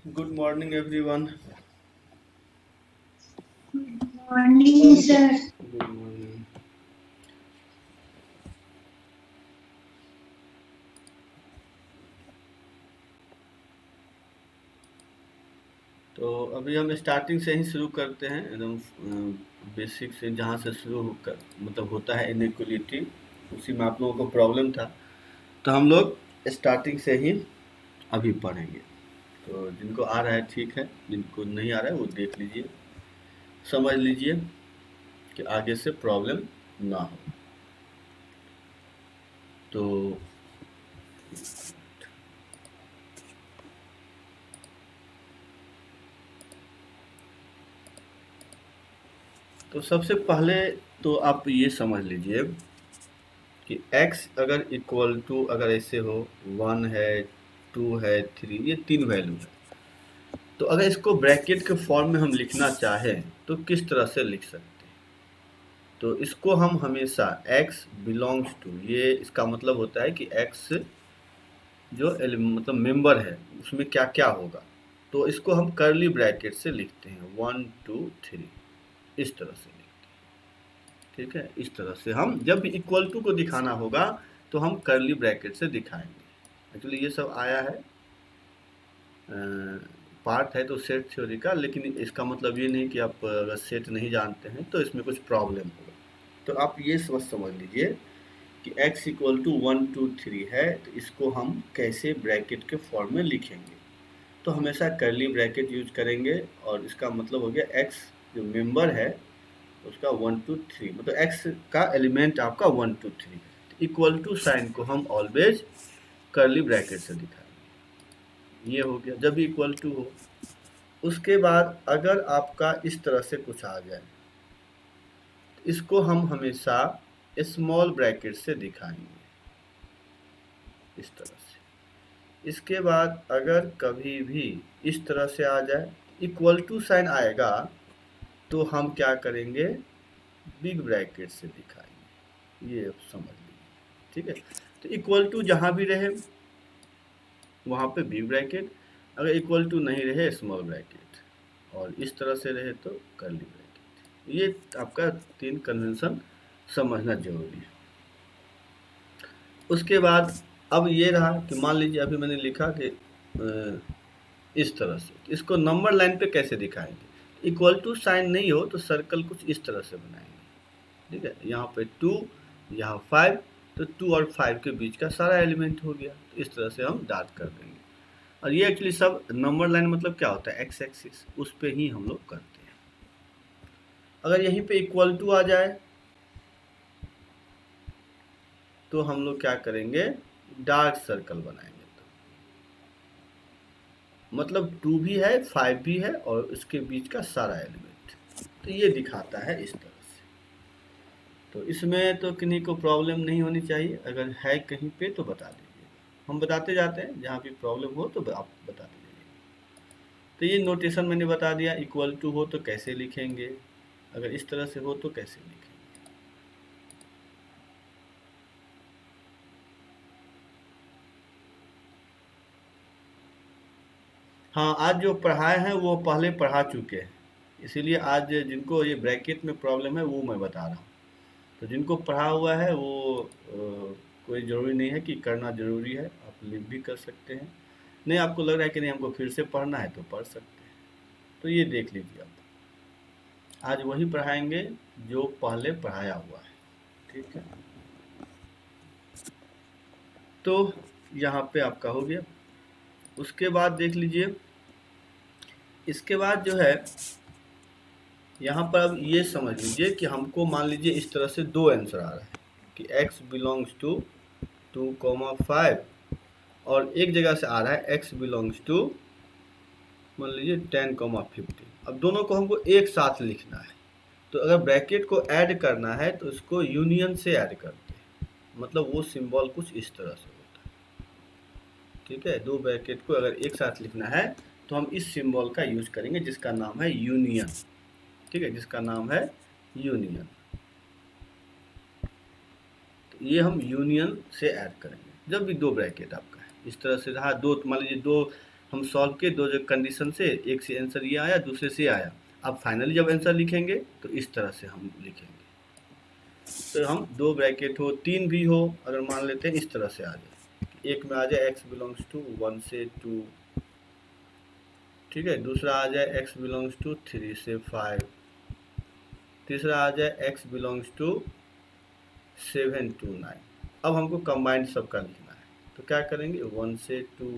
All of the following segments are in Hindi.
Good morning, everyone. Morning, sir. Good morning. तो अभी हम स्टार्टिंग से ही शुरू करते हैं एकदम बेसिक से जहाँ से शुरू होकर मतलब होता है इनइक्वलिटी उसी में आप लोगों को प्रॉब्लम था तो हम लोग स्टार्टिंग से ही अभी पढ़ेंगे। तो जिनको आ रहा है ठीक है, जिनको नहीं आ रहा है वो देख लीजिए, समझ लीजिए कि आगे से प्रॉब्लम ना हो। तो सबसे पहले तो आप ये समझ लीजिए कि x अगर इक्वल टू अगर ऐसे हो 1 है 2 है 3 ये 3 वैल्यू है। तो अगर इसको ब्रैकेट के फॉर्म में हम लिखना चाहें तो किस तरह से लिख सकते हैं? तो इसको हम हमेशा x बिलोंग्स टू ये इसका मतलब होता है कि x जो मतलब मेंबर है उसमें क्या क्या होगा। तो इसको हम कर्ली ब्रैकेट से लिखते हैं 1 2 3 इस तरह से लिखते हैं। ठीक है, इस तरह से हम जब भी इक्वल टू को दिखाना होगा तो हम कर्ली ब्रैकेट से दिखाएंगे। एक्चुअली ये सब आया है पार्ट है तो सेट थ्योरी का, लेकिन इसका मतलब ये नहीं कि आप अगर सेट नहीं जानते हैं तो इसमें कुछ प्रॉब्लम होगा। तो आप ये समझ लीजिए कि x इक्वल टू 1 2 3 है तो इसको हम कैसे ब्रैकेट के फॉर्म में लिखेंगे। तो हमेशा कर्ली ब्रैकेट यूज करेंगे और इसका मतलब हो गया x जो मेंबर है उसका 1 2 3 मतलब x का एलिमेंट आपका 1 2 3 इक्वल टू साइन को हम ऑलवेज कर्ली ब्रैकेट से दिखाएंगे। ये हो गया जब इक्वल टू हो। उसके बाद अगर आपका इस तरह से कुछ आ जाए तो इसको हम हमेशा स्मॉल ब्रैकेट से दिखाएंगे इस तरह से। इसके बाद अगर कभी भी इस तरह से आ जाए इक्वल टू साइन आएगा तो हम क्या करेंगे बिग ब्रैकेट से दिखाएंगे। ये आप समझ लीजिए, ठीक है। तो इक्वल टू जहाँ भी रहे वहाँ पे बिग ब्रैकेट, अगर इक्वल टू नहीं रहे स्मॉल ब्रैकेट, और इस तरह से रहे तो कर्ली ब्रैकेट। ये आपका 3 कन्वेंशन समझना जरूरी है। उसके बाद अब ये रहा कि मान लीजिए अभी मैंने लिखा कि इस तरह से, तो इसको नंबर लाइन पे कैसे दिखाएंगे। इक्वल टू साइन नहीं हो तो सर्कल कुछ इस तरह से बनाएंगे। ठीक है, यहाँ पे 2 यहाँ 5 तो 2 और 5 के बीच का सारा एलिमेंट हो गया। तो इस तरह से हम डार्क कर देंगे। और ये एक्चुअली सब नंबर लाइन मतलब क्या होता है एक्स एक्सिस, उस पे ही हम लोग करते हैं। अगर यहीं पे इक्वल टू आ जाए तो हम लोग क्या करेंगे डार्क सर्कल बनाएंगे। तो मतलब 2 भी है 5 भी है और उसके बीच का सारा एलिमेंट, तो ये दिखाता है इस तरह से। तो इसमें तो किन्हीं को प्रॉब्लम नहीं होनी चाहिए, अगर है कहीं पे तो बता दीजिए, हम बताते जाते हैं जहाँ भी प्रॉब्लम हो तो आप बताते जाइए। तो ये नोटेशन मैंने बता दिया, इक्वल टू हो तो कैसे लिखेंगे, अगर इस तरह से हो तो कैसे लिखेंगे। हाँ, आज जो पढ़ाए हैं वो पहले पढ़ा चुके हैं, इसीलिए आज जिनको ये ब्रैकेट में प्रॉब्लम है वो मैं बता रहा हूँ। तो जिनको पढ़ा हुआ है वो कोई ज़रूरी नहीं है कि करना ज़रूरी है, आप लिव भी कर सकते हैं। नहीं आपको लग रहा है कि नहीं हमको फिर से पढ़ना है तो पढ़ सकते हैं। तो ये देख लीजिए आप, आज वही पढ़ाएंगे जो पहले पढ़ाया हुआ है। ठीक है, तो यहाँ पे आपका हो गया। उसके बाद देख लीजिए, इसके बाद जो है यहाँ पर अब ये समझ लीजिए कि हमको मान लीजिए इस तरह से दो आंसर आ रहा है कि x बिलोंग्स टू 2,5 और एक जगह से आ रहा है x बिलोंग्स टू मान लीजिए 10,15। अब दोनों को हमको एक साथ लिखना है, तो अगर ब्रैकेट को ऐड करना है तो इसको यूनियन से ऐड करते हैं, मतलब वो सिंबल कुछ इस तरह से होता है। ठीक है, दो ब्रैकेट को अगर एक साथ लिखना है तो हम इस सिंबल का यूज करेंगे जिसका नाम है यूनियन। ठीक है, जिसका नाम है यूनियन। तो ये हम यूनियन से ऐड करेंगे जब भी दो ब्रैकेट आपका है इस तरह से रहा, दो मान लीजिए दो हम सॉल्व के दो जो कंडीशन से, एक से आंसर ये आया, दूसरे से आया। अब फाइनली जब आंसर लिखेंगे तो इस तरह से हम लिखेंगे। तो हम 2 ब्रैकेट हो, 3 भी हो, अगर मान लेते हैं इस तरह से आ जाए, एक में आ जाए x बिलोंग्स टू 1 से 2, ठीक है, दूसरा आ जाए x बिलोंग्स टू 3 से 5, तीसरा आ जाए x बिलोंग्स टू 7 to 9। अब हमको कंबाइंड सबका लिखना है, तो क्या करेंगे, 1 से 2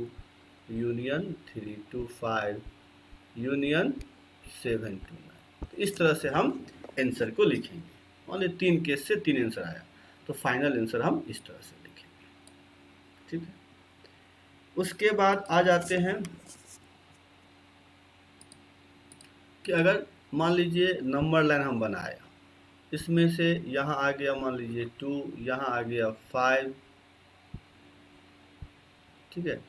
यूनियन 3 to 5 यूनियन 7 to 9। तो इस तरह से हम आंसर को लिखेंगे। मान लीजिए 3 केस से 3 आंसर आया, तो फाइनल आंसर हम इस तरह से लिखेंगे, ठीक है। उसके बाद आ जाते हैं कि अगर मान लीजिए नंबर लाइन हम बनाए, इसमें से यहाँ आ गया मान लीजिए 2, यहाँ आ गया 5, ठीक है,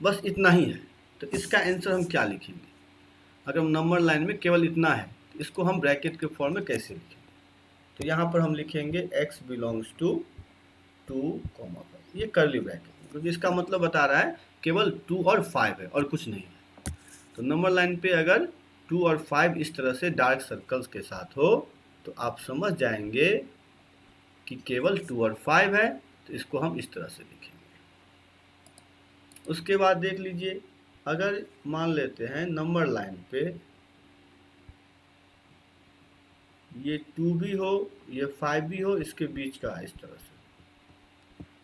बस इतना ही है। तो इसका आंसर हम क्या लिखेंगे? अगर नंबर लाइन में केवल इतना है तो इसको हम ब्रैकेट के फॉर्म में कैसे लिखेंगे? तो यहाँ पर हम लिखेंगे x बिलोंग्स टू 2, 5, ये कर्ली ब्रैकेट, क्योंकि इसका मतलब बता रहा है केवल 2 और 5 है और कुछ नहीं है। तो नंबर लाइन पे अगर 2 और 5 इस तरह से डार्क सर्कल्स के साथ हो तो आप समझ जाएंगे कि केवल 2 और 5 है, तो इसको हम इस तरह से लिखेंगे। उसके बाद देख लीजिए, अगर मान लेते हैं नंबर लाइन पे ये 2 भी हो, ये 5 भी हो, इसके बीच का है इस तरह से,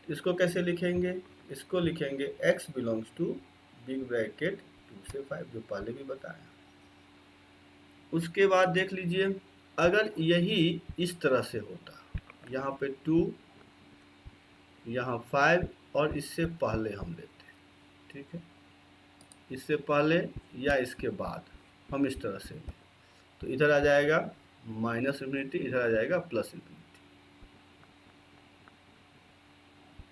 तो इसको कैसे लिखेंगे? इसको लिखेंगे x belongs to big bracket 2 से 5, जो पहले भी बताया। उसके बाद देख लीजिए, अगर यही इस तरह से होता, यहाँ पे 2, यहाँ 5 और इससे पहले हम लेते, ठीक है, इससे पहले या इसके बाद हम इस तरह से, तो इधर आ जाएगा माइनस इन्फिनिटी, इधर आ जाएगा प्लस इन्फिनिटी।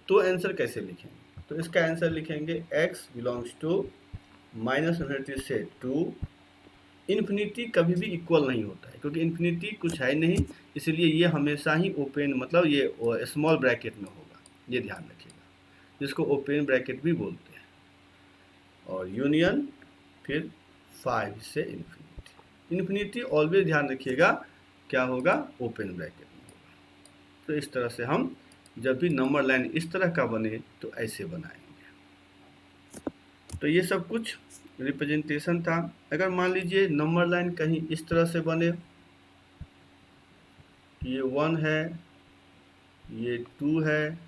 तो आंसर कैसे लिखेंगे? तो इसका आंसर लिखेंगे x belongs to minus infinity से 2। इन्फिनिटी कभी भी इक्वल नहीं होता है, क्योंकि इन्फिनिटी कुछ है नहीं, इसलिए ये हमेशा ही ओपन, मतलब ये स्मॉल ब्रैकेट में होगा, ये ध्यान रखिएगा, जिसको ओपन ब्रैकेट भी बोलते हैं। और यूनियन फिर 5 से इन्फिनिटी। इन्फिनिटी ऑलवेज ध्यान रखिएगा क्या होगा, ओपन ब्रैकेट में होगा। तो इस तरह से हम जब भी नंबर लाइन इस तरह का बने तो ऐसे बनाएंगे। तो ये सब कुछ रिप्रेजेंटेशन था। अगर मान लीजिए नंबर लाइन कहीं इस तरह से बने, ये 1 है, ये 2 है,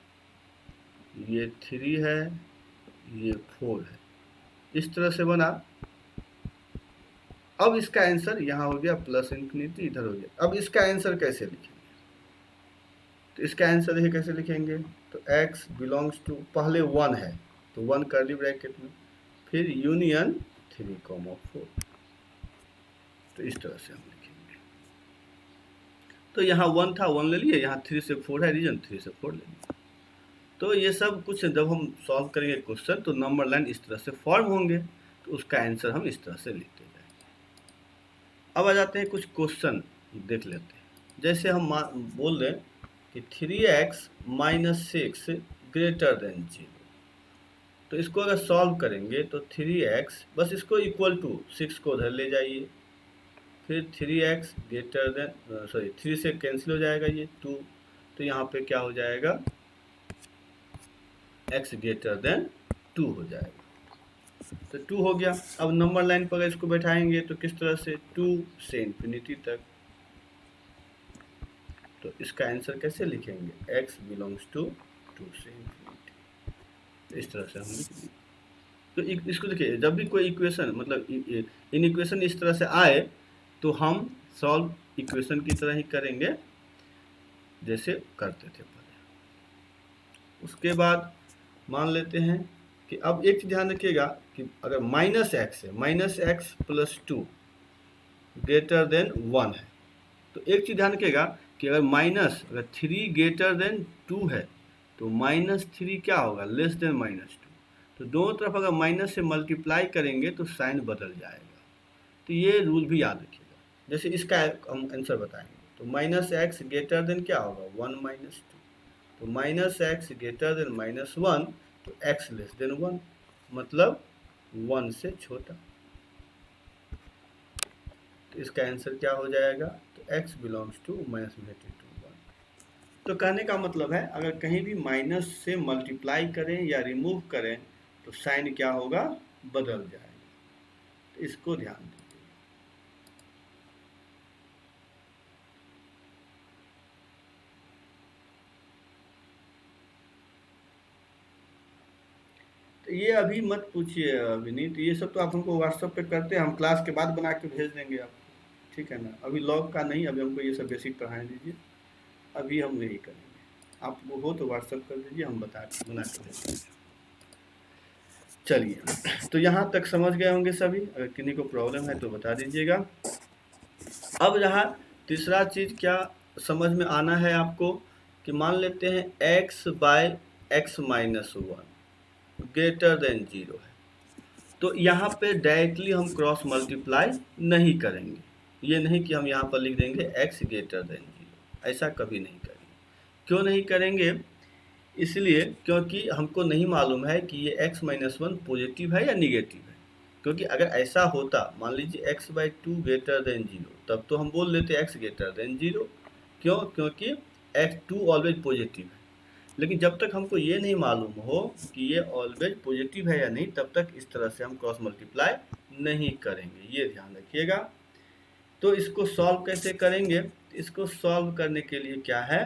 ये 3 है, ये 4 है, इस तरह से बना। अब इसका आंसर यहाँ हो गया प्लस इन्फिनिटी, इधर हो गया। अब इसका आंसर कैसे लिखेंगे? तो इसका आंसर देखिए कैसे लिखेंगे, तो x बिलोंग्स टू, पहले 1 है तो 1 कर्ली ब्रैकेट में, फिर यूनियन 3, 4, तो इस तरह से हम लिखेंगे। तो यहाँ 1 था, 1 ले लिए, यहाँ 3 से 4 है, रीजन 3 से 4 ले लिए। तो ये सब कुछ जब हम सॉल्व करेंगे क्वेश्चन तो नंबर लाइन इस तरह से फॉर्म होंगे, तो उसका आंसर हम इस तरह से लिखते जाएंगे। अब आ जाते हैं कुछ क्वेश्चन देख लेते हैं। जैसे हम बोल दें कि 3x माइनस 6 ग्रेटर देन 0, तो इसको अगर सॉल्व करेंगे तो 3x, बस इसको इक्वल टू 6 को उधर ले जाइए, फिर 3x ग्रेटर देन, 3 से कैंसिल हो जाएगा ये 2, तो यहाँ पे क्या हो जाएगा, x ग्रेटर देन 2 हो जाएगा। तो 2 हो गया। अब नंबर लाइन पर इसको बैठाएंगे तो किस तरह से, 2 से इन्फिनिटी तक। तो इसका आंसर कैसे लिखेंगे, x बिलोंग्स टू 2 से इन्फिनिटी, तो इस तरह से हम लिखेंगे। तो इसको देखिए, जब भी कोई इक्वेशन, मतलब इन इक्वेशन इस तरह से आए तो हम सॉल्व इक्वेशन की तरह ही करेंगे जैसे करते थे पहले। उसके बाद मान लेते हैं कि अब एक चीज ध्यान रखिएगा कि अगर माइनस एक्स है, minus x plus 2 greater than 1 है, तो एक चीज ध्यान रखिएगा कि अगर माइनस, अगर 3 ग्रेटर देन 2 है तो -3 क्या होगा, लेस देन -2। तो दोनों तरफ अगर माइनस से मल्टीप्लाई करेंगे तो साइन बदल जाएगा। तो ये रूल भी याद रखिएगा। जैसे इसका हम आंसर बताएंगे, तो माइनस एक्स ग्रेटर देन क्या होगा, 1 -2, तो माइनस एक्स ग्रेटर देन -1, तो x लेस देन 1। मतलब 1 से छोटा। तो इसका आंसर क्या हो जाएगा? तो x बिलोंग्स टू -1। तो कहने का मतलब है अगर कहीं भी माइनस से मल्टीप्लाई करें या रिमूव करें तो साइन क्या होगा? बदल जाएगा। तो इसको ध्यान दीजिए। तो ये अभी मत पूछिए विनीत, ये सब तो आप हमको व्हाट्सएप पे करते हैं, हम क्लास के बाद बना के भेज देंगे आपको, ठीक है ना? अभी लॉग का नहीं, अभी हमको ये सब बेसिक पढ़ाने दीजिए, अभी हम यही करेंगे। आप वो हो तो व्हाट्सएप कर दीजिए, हम बना के भेज देंगे। चलिए, तो यहाँ तक समझ गए होंगे सभी। अगर किसी को प्रॉब्लम है तो बता दीजिएगा। अब यहाँ तीसरा चीज़ क्या समझ में आना है आपको कि मान लेते हैं x by x minus 1 greater than 0 है, तो यहाँ पे डायरेक्टली हम क्रॉस मल्टीप्लाई नहीं करेंगे। ये नहीं कि हम यहाँ पर लिख देंगे x ग्रेटर देन 0, ऐसा कभी नहीं करेंगे। क्यों नहीं करेंगे? इसलिए क्योंकि हमको नहीं मालूम है कि ये x माइनस 1 पॉजिटिव है या निगेटिव है। क्योंकि अगर ऐसा होता, मान लीजिए x बाई 2 ग्रेटर देन 0, तब तो हम बोल देते x ग्रेटर देन 0। क्यों? क्योंकि x2 ऑलवेज पॉजिटिव है। लेकिन जब तक हमको ये नहीं मालूम हो कि ये ऑलवेज पॉजिटिव है या नहीं, तब तक इस तरह से हम क्रॉस मल्टीप्लाई नहीं करेंगे, ये ध्यान रखिएगा। तो इसको सॉल्व कैसे करेंगे? इसको सॉल्व करने के लिए क्या है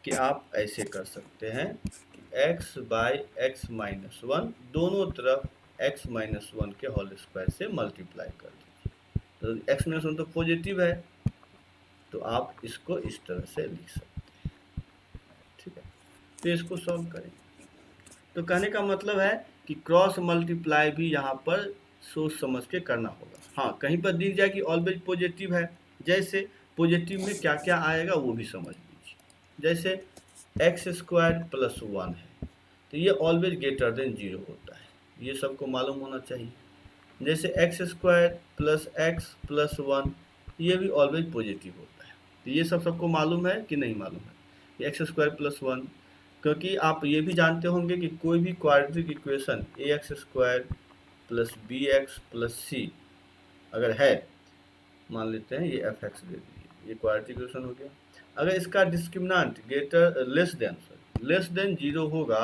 कि आप ऐसे कर सकते हैं कि x बाई एक्स माइनस 1 दोनों तरफ x माइनस 1 के होल स्क्वायर से मल्टीप्लाई कर दीजिए। तो x माइनस 1 तो पॉजिटिव है, तो आप इसको इस तरह से लिख सकते हैं, ठीक है? तो इसको सॉल्व करेंगे। तो कहने का मतलब है कि क्रॉस मल्टीप्लाई भी यहाँ पर सोच समझ के करना होगा। हाँ, कहीं पर दिख जाए कि ऑलवेज पॉजिटिव है, जैसे पॉजिटिव में क्या क्या आएगा वो भी समझ लीजिए। जैसे एक्स स्क्वायर प्लस 1 है, तो ये ऑलवेज ग्रेटर देन 0 होता है, ये सबको मालूम होना चाहिए। जैसे x square plus x plus 1, ये भी ऑलवेज पॉजिटिव होता है। तो ये सबको मालूम है कि नहीं मालूम है? एक्स स्क्वायर प्लस 1, क्योंकि आप ये भी जानते होंगे कि कोई भी quadratic equation A X square plus B X plus C अगर है, मान लेते हैं ये एफ एक्स दे दीजिए, ये क्वाड्रेटिक इक्वेशन हो गया। अगर इसका डिस्क्रिमिनेंट ग्रेटर लेस देन 0 होगा,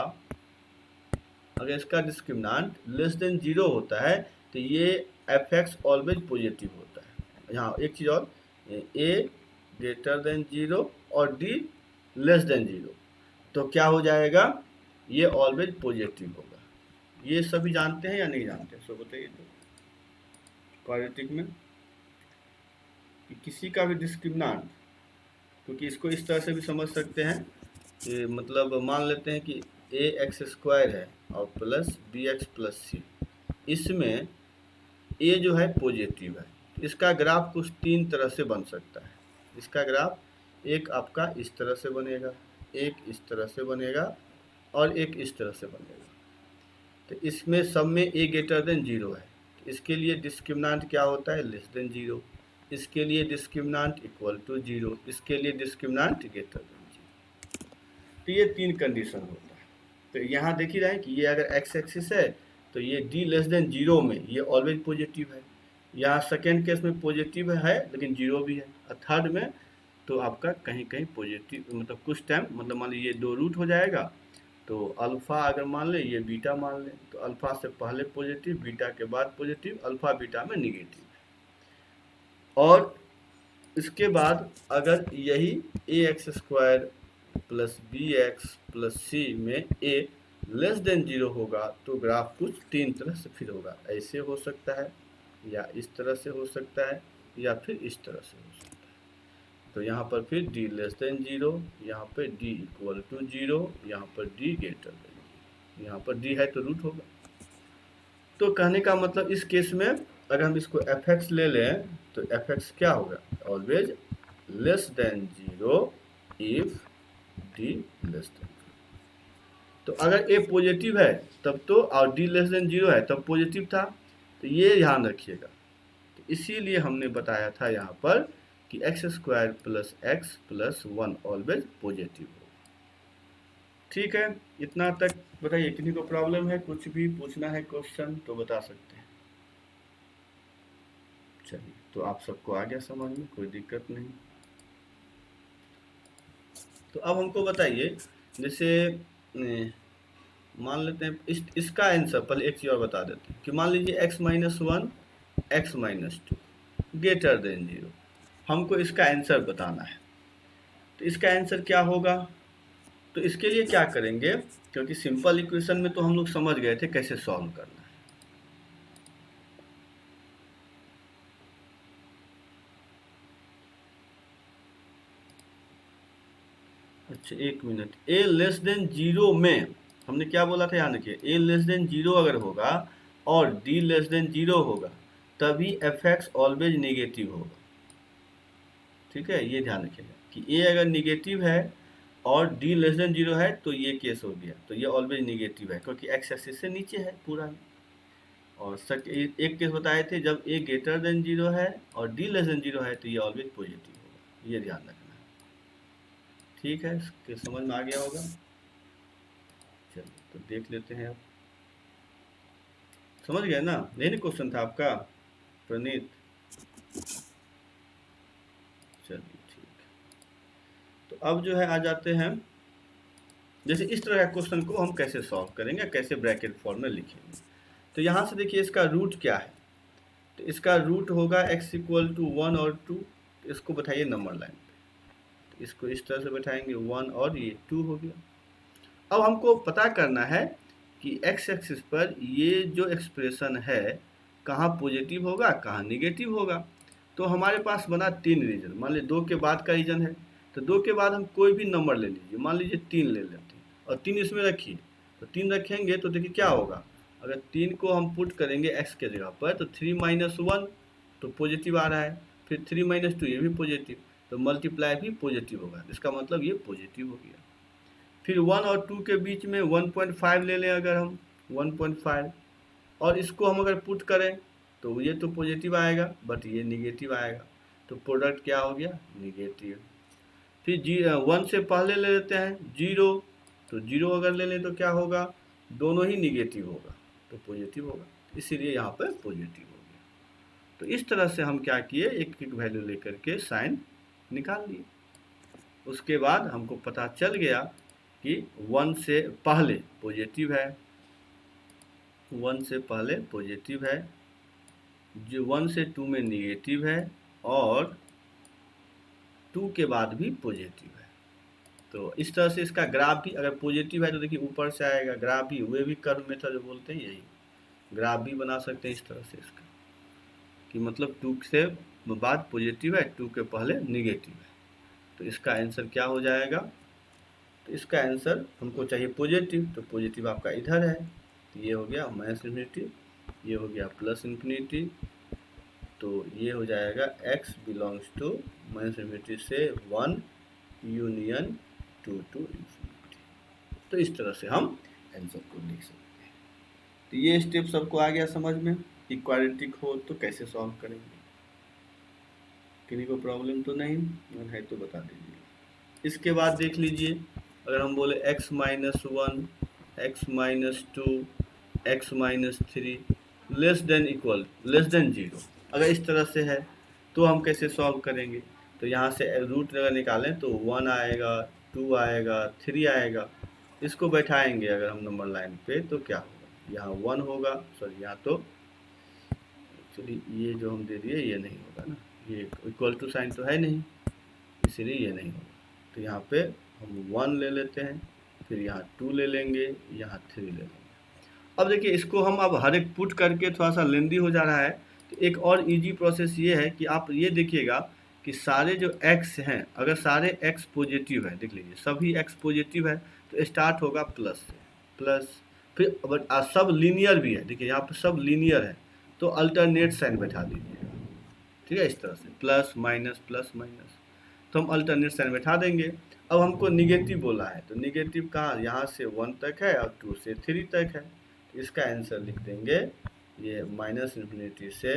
अगर इसका डिस्क्रिमिनेंट लेस देन 0 होता है तो ये एफ एक्स ऑलवेज पॉजिटिव होता है। यहाँ एक चीज़ और, ए ग्रेटर देन 0 और डी लेस देन 0, तो क्या हो जाएगा? ये ऑलवेज पॉजिटिव होगा। ये सभी जानते हैं या नहीं जानते? सो बताइए तो क्वाड्रेटिक में कि किसी का भी डिस्क्रिमिनेंट, क्योंकि इसको इस तरह से भी समझ सकते हैं कि मतलब मान लेते हैं कि ए एक्स स्क्वायर है और प्लस बी एक्स प्लस सी, इसमें ए जो है पॉजिटिव है, इसका ग्राफ कुछ 3 तरह से बन सकता है। इसका ग्राफ एक आपका इस तरह से बनेगा, एक इस तरह से बनेगा और एक इस तरह से बनेगा। तो इसमें सब में ए ग्रेटर देन 0 है, तो इसके लिए डिस्क्रिमिनेंट क्या होता है? Less than 0। इसके लिए डिस्क्रिमिनेंट इक्वल टू 0, इसके लिए डिस्क्रिमिनेंट ग्रेटर देन 0। तो ये 3 कंडीशन होता है। तो यहाँ देख ही रहे हैं कि ये अगर एक्स एक्सिस है तो ये डी लेस देन 0 में ये ऑलवेज पॉजिटिव है। यहाँ सेकेंड केस में पॉजिटिव है लेकिन 0 भी है, और थर्ड में तो आपका कहीं कहीं पॉजिटिव, मतलब कुछ टाइम, मतलब मान लीजिए 2 रूट हो जाएगा, तो अल्फ़ा अगर मान लें, ये बीटा मान लें, तो अल्फ़ा से पहले पॉजिटिव, बीटा के बाद पॉजिटिव, अल्फ़ा बीटा में निगेटिव। और इसके बाद अगर यही A X square plus B X plus C में ए लेस देन 0 होगा तो ग्राफ कुछ 3 तरह से फिर होगा। ऐसे हो सकता है, या इस तरह से हो सकता है, या फिर इस तरह से हो सकता है। तो यहाँ पर फिर डी लेस देन 0, यहाँ पर डी इक्वल टू 0, यहाँ पर डी ग्रेटर देन 0, यहाँ पर डी है तो रूट होगा। तो कहने का मतलब इस केस में अगर हम इसको एफ एक्स ले लें तो एफ एक्स क्या होगा? Always less than 0 if D less than 0। तो अगर ए पॉजिटिव है तब तो, और डी लेस देन 0 है तब पॉजिटिव था, तो ये ध्यान रखिएगा। तो इसीलिए हमने बताया था यहाँ पर कि x square plus x plus 1 always positive हो। ठीक है, इतना तक बताइए। किसी को प्रॉब्लम है, कुछ भी पूछना है क्वेश्चन तो बता सकते हैं। चलिए, तो आप सबको आ गया समझ में, कोई दिक्कत नहीं। तो अब हमको बताइए, जैसे मान लेते हैं इसका आंसर, पहले एक चीज़ और बता देते हैं कि मान लीजिए x-1 x-2 ग्रेटर देन 0, हमको इसका आंसर बताना है। तो इसका आंसर क्या होगा? तो इसके लिए क्या करेंगे, क्योंकि सिंपल इक्वेशन में तो हम लोग समझ गए थे कैसे सॉल्व करना है। अच्छा, एक मिनट। a लेस देन 0 में हमने क्या बोला था, यहाँ देखिए, a लेस देन 0 अगर होगा और d लेस देन 0 होगा तभी fx ऑलवेज नेगेटिव होगा। ठीक है, ये ध्यान रखिएगा कि a अगर नेगेटिव है और d लेस देन 0 है तो ये केस हो गया, तो ये ऑलवेज नेगेटिव है क्योंकि x एक्सिस से नीचे है पूरा। और एक केस बताए थे जब a ग्रेटर देन 0 है और d लेस देन 0 है तो ये ऑलवेज पॉजिटिव होगा, ये ध्यान रखना है। ठीक है, इसके समझ में आ गया होगा। चलिए, तो देख लेते हैं अब। समझ गए ना? यही क्वेश्चन था आपका प्रणीत? चलिए ठीक है, तो अब जो है आ जाते हैं, जैसे इस तरह का क्वेश्चन को हम कैसे सॉल्व करेंगे, कैसे ब्रैकेट फॉर्म में लिखेंगे। तो यहाँ से देखिए इसका रूट क्या है, तो इसका रूट होगा x इक्वल टू 1 और 2। तो इसको बैठाइए नंबर लाइन पे, तो इसको इस तरह से बैठाएंगे 1 और ये 2 हो गया। अब हमको पता करना है कि x एक्सिस पर ये जो एक्सप्रेशन है कहाँ पॉजिटिव होगा कहाँ निगेटिव होगा। तो हमारे पास बना 3 रीजन, मान लीजिए 2 के बाद का रीजन है, तो 2 के बाद हम कोई भी नंबर ले लीजिए, मान लीजिए 3 ले लेते हैं और 3 इसमें रखिए। तो 3 रखेंगे तो देखिए क्या होगा, अगर 3 को हम पुट करेंगे x के जगह पर तो 3-1 तो पॉजिटिव आ रहा है, फिर 3-2 ये भी पॉजिटिव, तो मल्टीप्लाई भी पॉजिटिव होगा, इसका मतलब ये पॉजिटिव हो गया। फिर 1 और 2 के बीच में 1.5 ले लें अगर हम, 1.5, और इसको हम अगर पुट करें तो ये तो पॉजिटिव आएगा बट ये निगेटिव आएगा, तो प्रोडक्ट क्या हो गया, निगेटिव। फिर 1 से पहले ले लेते हैं 0, तो 0 अगर ले लें तो क्या होगा, दोनों ही निगेटिव होगा तो पॉजिटिव होगा, इसीलिए यहाँ पर पॉजिटिव हो गया। तो इस तरह से हम क्या किए, एक एक वैल्यू लेकर के साइन निकाल लिए। उसके बाद हमको पता चल गया कि 1 से पहले पॉजिटिव है, 1 से पहले पॉजिटिव है, जो 1 से 2 में निगेटिव है और 2 के बाद भी पॉजिटिव है। तो इस तरह से इसका ग्राफ भी अगर पॉजिटिव है तो देखिए ऊपर से आएगा, ग्राफ भी वे भी कर्व मेथड जो बोलते हैं यही, ग्राफ भी बना सकते हैं इस तरह से इसका, कि मतलब 2 से बाद पॉजिटिव है 2 के पहले निगेटिव है। तो इसका आंसर क्या हो जाएगा, तो इसका आंसर हमको चाहिए पॉजिटिव, तो पॉजिटिव आपका इधर है, तो ये हो गया माइनस इन्फिनिटी, ये हो गया प्लस इन्फिनिटी, तो ये हो जाएगा x belongs to minus infinity से 1 यूनियन 2 टू इन्फिनिटी। तो इस तरह से हम आंसर को लिख सकते हैं। तो ये स्टेप सबको आ गया समझ में, इक्वालिटिक हो तो कैसे सॉल्व करेंगे। किसी को प्रॉब्लम तो नहीं, अगर है तो बता दीजिए। इसके बाद देख लीजिए, अगर हम बोले x-1 x-2 x-3 less than equal less than 0, अगर इस तरह से है तो हम कैसे सॉल्व करेंगे। तो यहाँ से रूट अगर निकालें तो 1 आएगा, 2 आएगा, 3 आएगा, इसको बैठाएंगे अगर हम नंबर लाइन पे तो क्या होगा, यहाँ 1 होगा, सॉरी यहाँ तो एक्चुअली ये जो हम दे दिए ये नहीं होगा ना, ये इक्वल टू साइन तो है नहीं, इसीलिए ये नहीं होगा। तो यहाँ पे हम 1 ले लेते हैं, फिर यहाँ 2 ले लेंगे, यहाँ 3 ले लेंगे। अब देखिए इसको हम अब हर एक पुट करके थोड़ा सा लेंदी हो जा रहा है, तो एक और इजी प्रोसेस ये है कि आप ये देखिएगा कि सारे जो x हैं, अगर सारे x पॉजिटिव है, देख लीजिए सभी x पॉजिटिव है तो स्टार्ट होगा प्लस से, प्लस, फिर सब लीनियर भी है, देखिए यहाँ पर सब लीनियर है तो अल्टरनेट साइन बैठा दीजिएगा। ठीक है, इस तरह से प्लस माइनस, तो हम अल्टरनेट साइन बैठा देंगे। अब हमको निगेटिव बोला है तो निगेटिव कहाँ, यहाँ से 1 तक है और 2 से 3 तक है, तो इसका आंसर लिख देंगे ये माइनस इन्फिनिटी से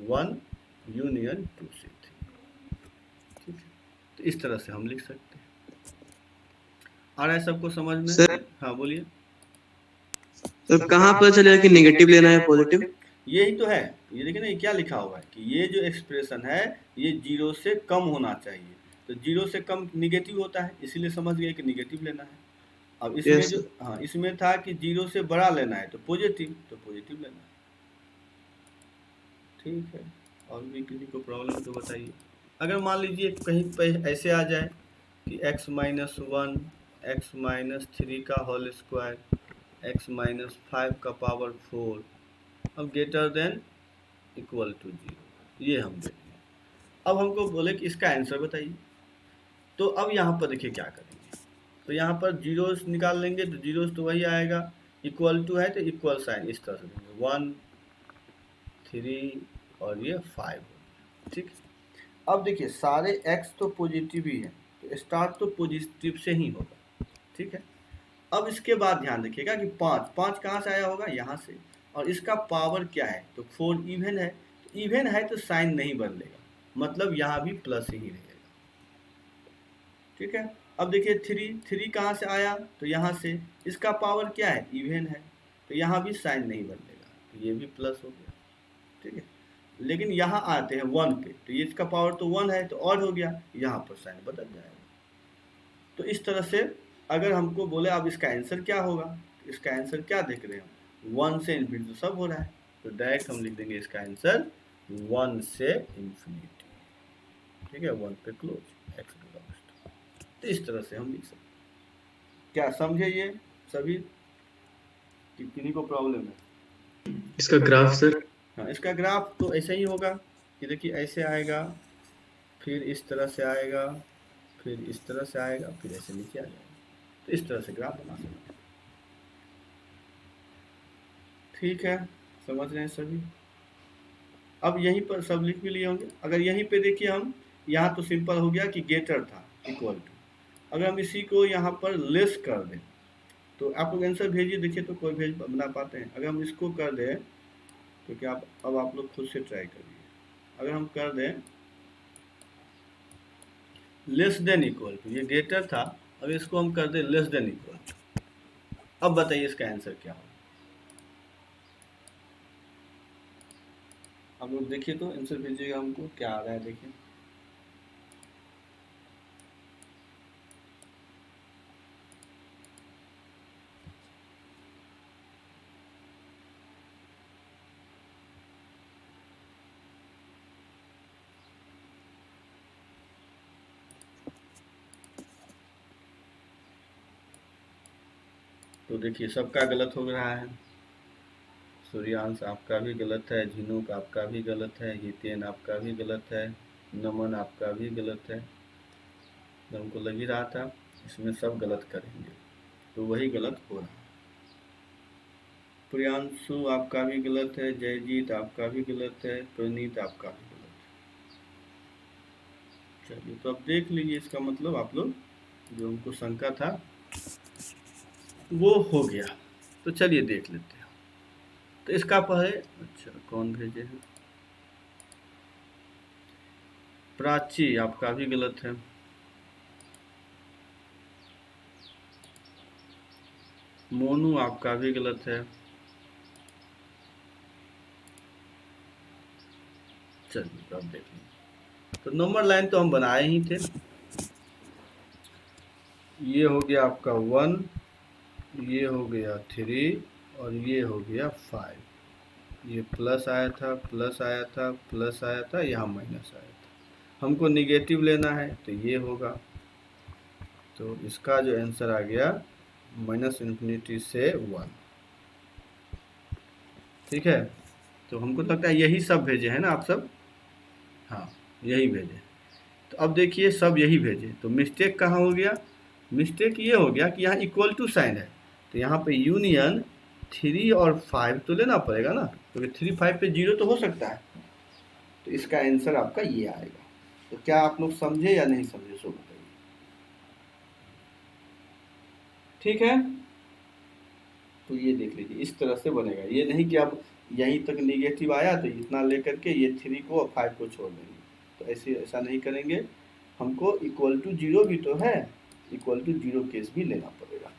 1 यूनियन 2 से 3। ठीक है, तो इस तरह से हम लिख सकते हैं। आ रहा है सबको समझ में? सर हाँ बोलिए। सर कहाँ पता चलेगा कि नेगेटिव लेना है पॉजिटिव? यही तो है, ये देखिए ना, ये क्या लिखा हुआ है कि ये जो एक्सप्रेशन है ये 0 से कम होना चाहिए, तो 0 से कम निगेटिव होता है, इसीलिए समझ गए कि निगेटिव लेना है। अब इसमें यस जो हाँ इसमें था कि 0 से बड़ा लेना है तो पॉजिटिव लेना है। ठीक है, और भी किसी को प्रॉब्लम तो बताइए। अगर मान लीजिए कहीं पे ऐसे आ जाए कि x-1 x-3 का होल स्क्वायर x-5 का पावर 4 अब ग्रेटर देन इक्वल टू 0, ये हम देखें। अब हमको बोले कि इसका आंसर बताइए, तो अब यहाँ पर देखिए क्या करेंगे, तो यहाँ पर जीरोस निकाल लेंगे, तो जीरोस तो वही आएगा, इक्वल टू है तो इक्वल साइन इस तरह से देंगे, 1 3 और ये 5, ठीक। अब देखिए सारे x तो पॉजिटिव ही है, तो स्टार्ट तो पॉजिटिव से ही होगा, ठीक है। अब इसके बाद ध्यान रखिएगा कि 5 कहाँ से आया होगा, यहाँ से, और इसका पावर क्या है, तो 4 इवन है, तो इवन है तो साइन नहीं बदलेगा, मतलब यहाँ भी प्लस ही रहेगा, ठीक है। अब देखिए 3 कहाँ से आया, तो यहाँ से, इसका पावर क्या है, इवन है, तो यहाँ भी साइन नहीं बदलेगा, तो ये भी प्लस हो गया, ठीक है। लेकिन यहाँ आते हैं 1 पे, तो ये इसका पावर तो 1 है तो और हो गया, यहाँ पर साइन बदल जाएगा। तो इस तरह से अगर हमको बोले अब इसका आंसर क्या होगा, तो इसका आंसर क्या देख रहे हैं, 1 से इन्फिनिटी तो सब हो रहा है, तो डायरेक्ट हम लिख देंगे इसका आंसर 1 से इन्फिनिटी, ठीक है, 1 पे क्लोज एक्स बिलोंग्स टू, तो इस तरह से हम लिख सकते। क्या समझे ये सभी, किन्हीं को प्रॉब्लम है? इसका ग्राफ सर? हाँ इसका ग्राफ तो ऐसे ही होगा कि देखिए ऐसे आएगा, फिर इस तरह से आएगा, फिर इस तरह से आएगा, फिर ऐसे नीचे आ जाएगा, तो इस तरह से ग्राफ बना सकते हैं। ठीक है, समझ रहे हैं सभी? अब यहीं पर सब लिख भी लिए होंगे। अगर यहीं पे देखिए हम, यहाँ तो सिंपल हो गया कि ग्रेटर था इक्वल टू, अगर हम इसी को यहाँ पर लेस कर दें तो आप लोग आंसर भेजिए, देखिए तो कोई भेज बना पाते हैं। अगर हम इसको कर दें तो क्या अब आप लोग खुद से ट्राई करिए, अगर हम कर दें लेस देन इक्वल टू, ये ग्रेटर था, अब इसको हम कर दें लेस देन इक्वल टू, अब बताइए इसका आंसर क्या होगा। आप लोग देखिए तो आंसर भेजिएगा हमको, क्या आ रहा है देखिए। तो देखिए सबका गलत हो रहा है, सूर्यांश आपका भी गलत है, झिनुक आपका भी गलत है, हितेन आपका भी गलत है, नमन आपका भी गलत है, तो हमको लग ही रहा था इसमें सब गलत करेंगे, तो वही गलत हो रहा है। प्रियांशु आपका भी गलत है, जयजीत आपका भी गलत है, प्रणीत आपका भी गलत है। चलिए तो अब देख लीजिए, इसका मतलब आप लोग जो हमको शंका था वो हो गया, तो चलिए देख लेते हैं। तो इसका पहले, अच्छा कौन भेजे हैं, प्राची आपका भी गलत है, मोनू आपका भी गलत है, चलिए तो अब देख लें। तो नंबर लाइन तो हम बनाए ही थे, ये हो गया आपका 1, ये हो गया 3 और ये हो गया 5, ये प्लस आया था, प्लस आया था, प्लस आया था, यहाँ माइनस आया था, हमको निगेटिव लेना है तो ये होगा, तो इसका जो आंसर आ गया -इन्फिनिटी से 1, ठीक है। तो हमको लगता है यही सब भेजे हैं ना आप सब, हाँ यही भेजे। तो अब देखिए सब यही भेजे, तो मिस्टेक कहाँ हो गया, मिस्टेक ये हो गया कि यहाँ इक्वल टू साइन है, तो यहाँ पे यूनियन 3 और 5 तो लेना पड़ेगा ना, क्योंकि 3 5 पे 0 तो हो सकता है, तो इसका आंसर आपका ये आएगा। तो क्या आप लोग समझे या नहीं समझे, सो बताइए। ठीक है, तो ये देख लीजिए इस तरह से बनेगा, ये नहीं कि अब यहीं तक निगेटिव आया तो इतना लेकर के ये 3 को और 5 को छोड़ देंगे, तो ऐसा नहीं करेंगे, हमको इक्वल टू 0 भी तो है, इक्वल टू 0 केस भी लेना पड़ेगा।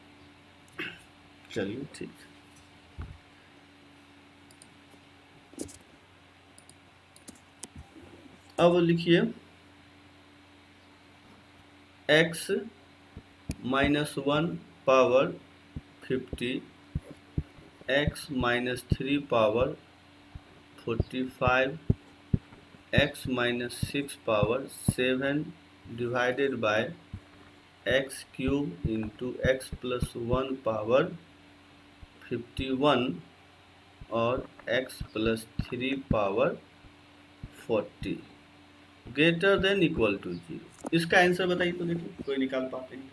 चलिए ठीक। अब लिखिए x -1 power 50, x -3 power 45, x -6 power 7 divided by x cube into x + 1 power 51 और x + 3 power 40 greater than equal to 0। इसका आंसर बताइए तो, देखिए कोई निकाल पाते हैं?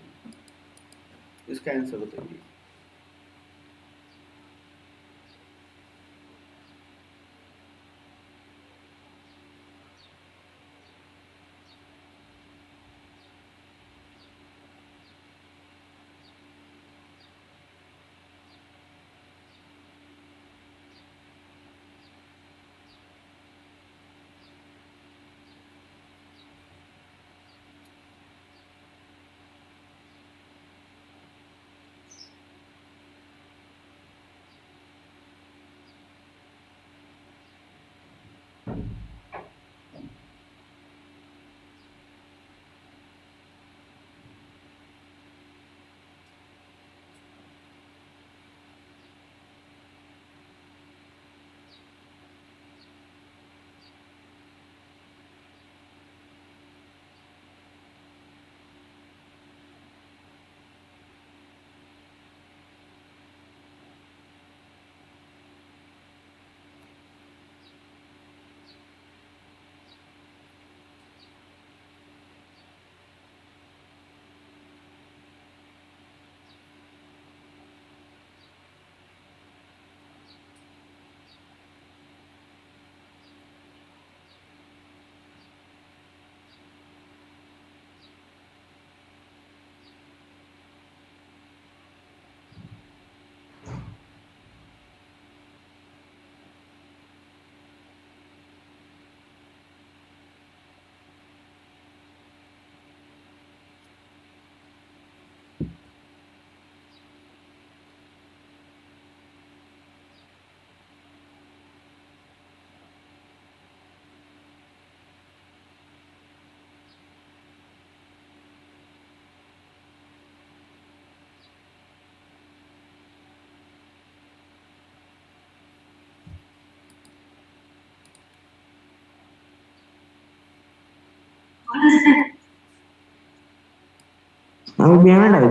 इसका आंसर बताइए।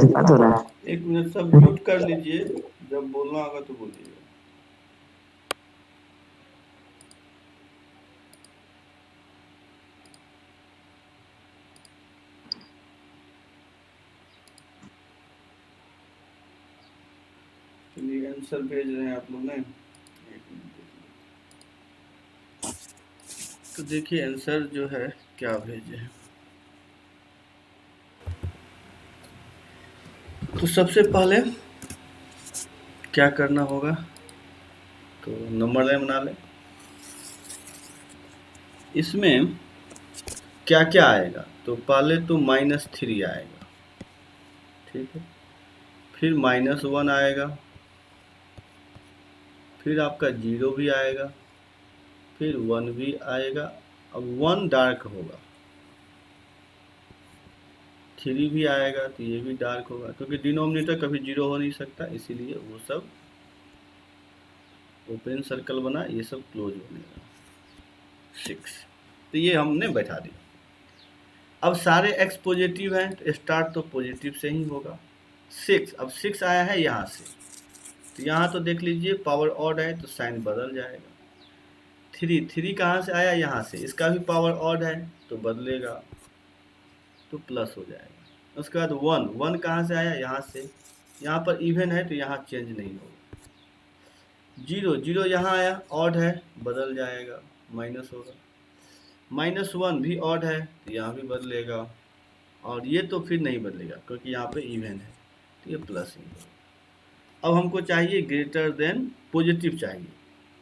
बात हो रहा है। 1 मिनट सब म्यूट कर लीजिए, जब बोलना होगा तो बोलिएगा। चलिए आंसर भेज रहे हैं आप लोग ने। तो देखिए आंसर जो है क्या भेजे हैं। तो सबसे पहले क्या करना होगा, तो नंबर लाइन बना लें। इसमें क्या क्या आएगा, तो पहले तो -3 आएगा, ठीक है, फिर -1 आएगा, फिर आपका 0 भी आएगा, फिर 1 भी आएगा। अब 1 डार्क होगा, 3 भी आएगा, तो ये भी डार्क होगा, क्योंकि डिनोमिनेटर कभी 0 हो नहीं सकता, इसीलिए वो सब ओपन सर्कल बना, ये सब क्लोज बनेगा। 6, तो ये हमने बैठा दिया। अब सारे x पॉजिटिव हैं, तो स्टार्ट तो पॉजिटिव से ही होगा। 6, अब 6 आया है यहाँ से, तो यहाँ तो देख लीजिए पावर ऑड है, तो साइन बदल जाएगा। 3 कहाँ से आया, यहाँ से, इसका भी पावर ऑड है, तो बदलेगा, तो प्लस हो जाएगा। उसके बाद 1 कहाँ से आया, यहाँ से, यहाँ पर इवन है, तो यहाँ चेंज नहीं होगा। 0 यहाँ आया, ऑड है, बदल जाएगा, माइनस होगा। -1 भी ऑड है, तो यहाँ भी बदलेगा, और ये तो फिर नहीं बदलेगा क्योंकि यहाँ पे इवन है, तो ये प्लस ही होगा। अब हमको चाहिए ग्रेटर देन पॉजिटिव चाहिए,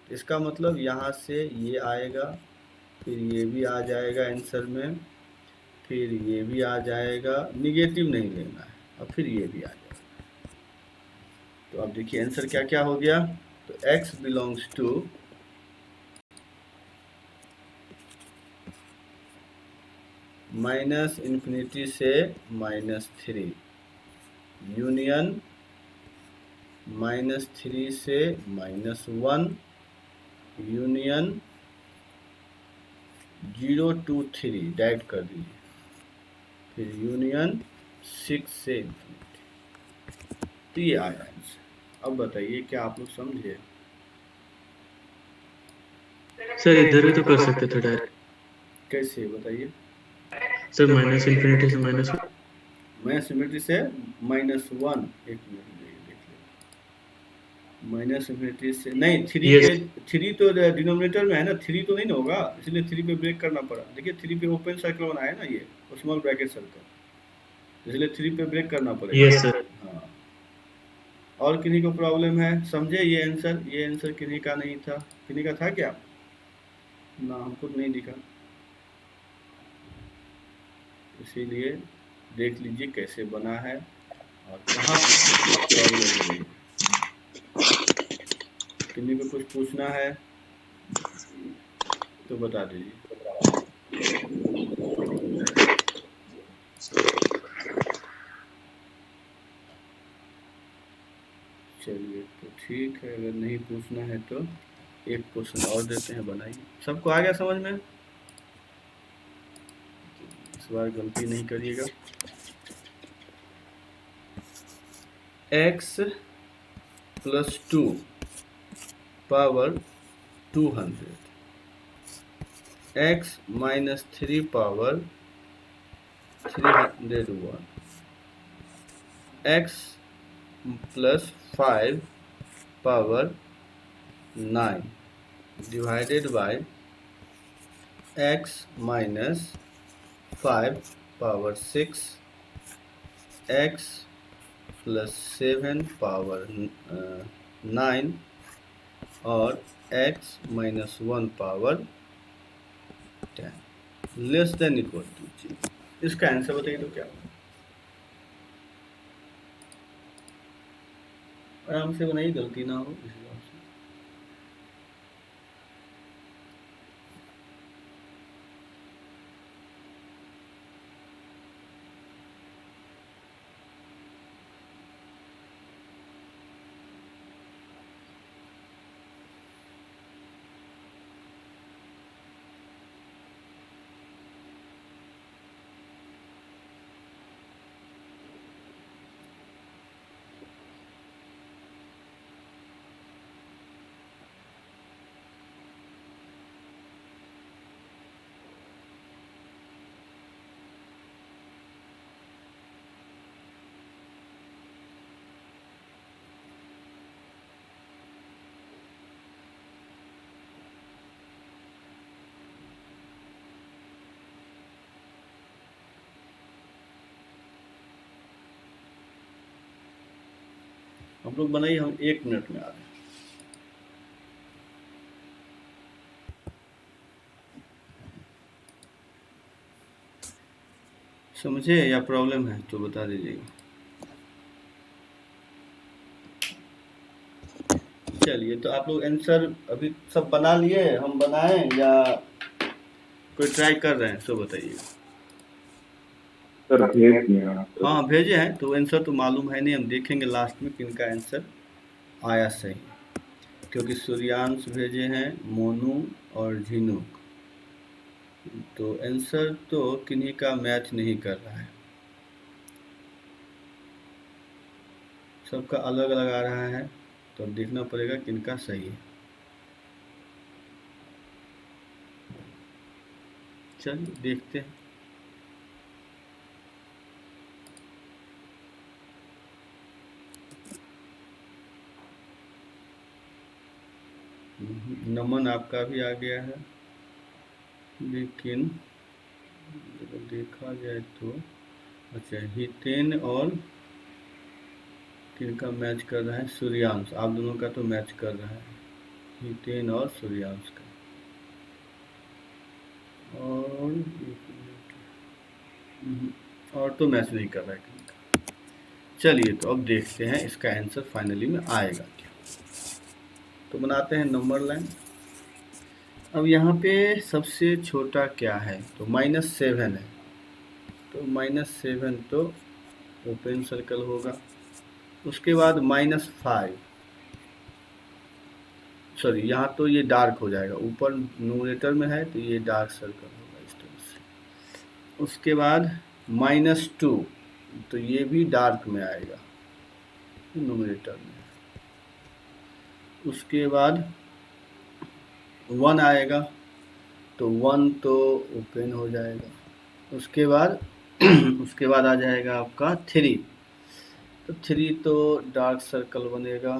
इसका मतलब यहाँ से ये आएगा, फिर ये भी आ जाएगा आंसर में, फिर ये भी आ जाएगा। निगेटिव नहीं लेना है, और फिर ये भी आ जाएगा। तो अब देखिए आंसर क्या क्या हो गया। तो x बिलोंग्स टू -∞ से -3 यूनियन -3 से -1 यूनियन 0 to 3 डायरेक्ट कर दीजिए, फिर यूनियन 6 से ∞। तो ये आया आंसर। अब बताइए क्या आप लोग समझे? सर इधर भी तो कर सकते थे डायरेक्ट। कैसे बताइए? सर -∞ से -1। -∞ से -1, एक मिनट देख लो। -∞ से नहीं, 3 यस पे 3 तो डिनोमिनेटर में है ना, 3 तो नहीं ना होगा, इसलिए 3 पे ब्रेक करना पड़ा। देखिए 3 पे ओपन सर्कल बनाया ना ये, और स्मॉल ब्रैकेट सर्कल, इसलिए 3 पे ब्रेक करना पड़ेगा। Yes sir. हाँ, और किन्हीं को प्रॉब्लम है? समझे ये आंसर किन्हीं का नहीं था? किन्हीं का था क्या? ना, हमको नहीं दिखा, इसीलिए देख लीजिए कैसे बना है और कहाँ प्रॉब्लम हुई है। किन्हीं को कुछ पूछना है तो बता दीजिए। चलिए तो ठीक है, अगर नहीं पूछना है तो एक क्वेश्चन और देते हैं, बनाइए। सबको आ गया समझ में? इस बार गलती नहीं करिएगा। x + 2 power 200, x - 3 power 301, x + 5 power 9 divided by x - 5 power 6, x + 7 power 9 और x - 1 power 10 less than equal to. इसका आंसर बताइए तो क्या होगा? आराम से बनाइए, गलती ना हो इस हिसाब से। हम लोग बनाइए, हम 1 मिनट में आ रहे हैं। समझे या प्रॉब्लम है तो बता दीजिएगा। चलिए तो आप लोग आंसर अभी सब बना लिए, हम बनाएं या कोई ट्राई कर रहे हैं तो बताइए। सर भेज दिए आप। हाँ भेजे हैं, तो आंसर तो मालूम है नहीं, हम देखेंगे लास्ट में किनका आंसर आया सही, क्योंकि सूर्यांश भेजे हैं, मोनू और झिनुक, तो आंसर तो किन्हीं का मैच नहीं कर रहा है, सबका अलग अलग आ रहा है, तो अब देखना पड़ेगा किनका सही है। चलिए देखते हैं। नमन आपका भी आ गया है, लेकिन अगर देखा जाए तो अच्छा हितेन और किनका मैच कर रहा है? सूर्यांश, आप दोनों का तो मैच कर रहा है, हितेन और सूर्यांश का। और एक मिनट, और तो मैच नहीं कर रहा है किनका। चलिए तो अब देखते हैं इसका आंसर फाइनली में आएगा क्या। तो बनाते हैं नंबर लाइन। अब यहाँ पे सबसे छोटा क्या है, तो -7 है, तो -7 तो ओपन सर्कल होगा। उसके बाद -5, सॉरी यहाँ तो ये डार्क हो जाएगा, ऊपर न्यूमरेटर में है तो ये डार्क सर्कल होगा इस तरह से। उसके बाद -2, तो ये भी डार्क में आएगा न्यूमरेटर में। उसके बाद 1 आएगा, तो 1 तो ओपन हो जाएगा। उसके बाद उसके बाद आ जाएगा आपका 3, तो 3 तो डार्क सर्कल बनेगा।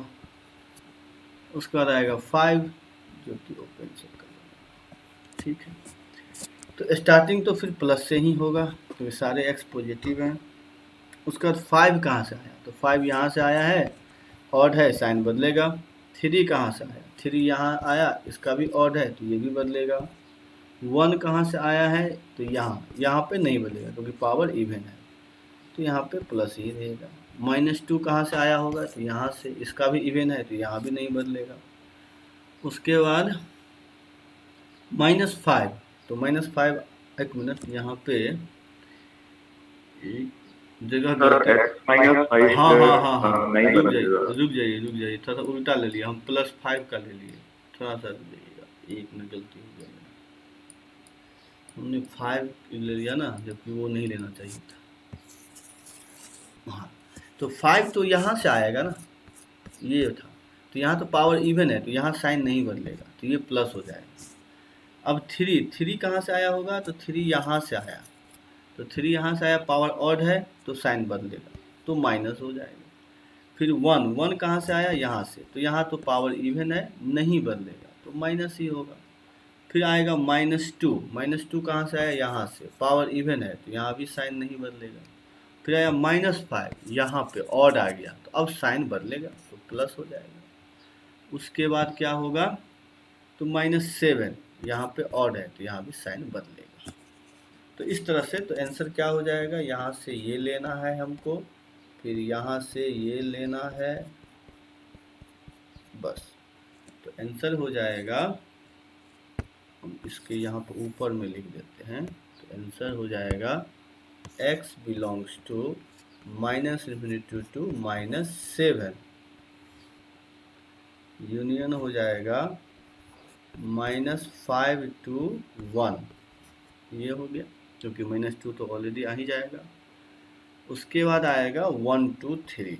उसके बाद आएगा 5 जो कि ओपन सर्कल बनेगा। ठीक है, तो स्टार्टिंग तो फिर प्लस से ही होगा क्योंकि सारे x पॉजिटिव हैं। उसके बाद 5 कहाँ से आया, तो 5 यहाँ से आया है, ऑड है, साइन बदलेगा। 3 कहाँ से आया, 3 यहाँ आया, इसका भी ऑड है तो ये भी बदलेगा। 1 कहाँ से आया है, तो यहाँ पे नहीं बदलेगा क्योंकि पावर इवन है, तो यहाँ पे प्लस ही रहेगा। -2 कहाँ से आया होगा, तो यहाँ से, इसका भी इवन है तो यहाँ भी नहीं बदलेगा। उसके बाद -5, तो -5, एक मिनट यहाँ पे एक जगह -5 हाँ नहीं रुक बना जाइए रुक जाइए रुक जाइए, थोड़ा सा उल्टा ले लिया हम, +5 का ले लिए, थोड़ा सा रुक जाइएगा, एक में गलती हो गया, हमने 5 ले लिया ना, जबकि वो नहीं लेना चाहिए था। हाँ, तो 5 तो यहाँ से आएगा ना, ये था, तो यहाँ तो पावर इवन है तो यहाँ साइन नहीं बदलेगा, तो ये प्लस हो जाएगा। अब 3 कहाँ से आया होगा, तो 3 यहाँ से आया, तो 3 यहाँ से आया, पावर ऑड है तो साइन बदलेगा, तो माइनस हो जाएगा। फिर 1 कहाँ से आया, यहाँ से, तो यहाँ तो पावर इवन है, नहीं बदलेगा, तो माइनस ही होगा। फिर आएगा -2 कहाँ से आया, यहाँ से, पावर इवन है तो यहाँ भी साइन नहीं बदलेगा। फिर आया -5, यहाँ पे ऑड आ गया तो अब साइन बदलेगा तो प्लस हो जाएगा। उसके बाद क्या होगा, तो -7, यहाँ पे ऑड है तो यहाँ भी साइन बदलेगा। तो इस तरह से तो आंसर क्या हो जाएगा, यहाँ से ये लेना है हमको, फिर यहाँ से ये लेना है, बस। तो आंसर हो जाएगा, हम इसके यहाँ पर ऊपर में लिख देते हैं, तो आंसर हो जाएगा x belongs to -∞ to -7, union हो जाएगा -5 to 1, ये हो गया क्योंकि -2 तो ऑलरेडी आ ही जाएगा। उसके बाद आएगा 1 to 3,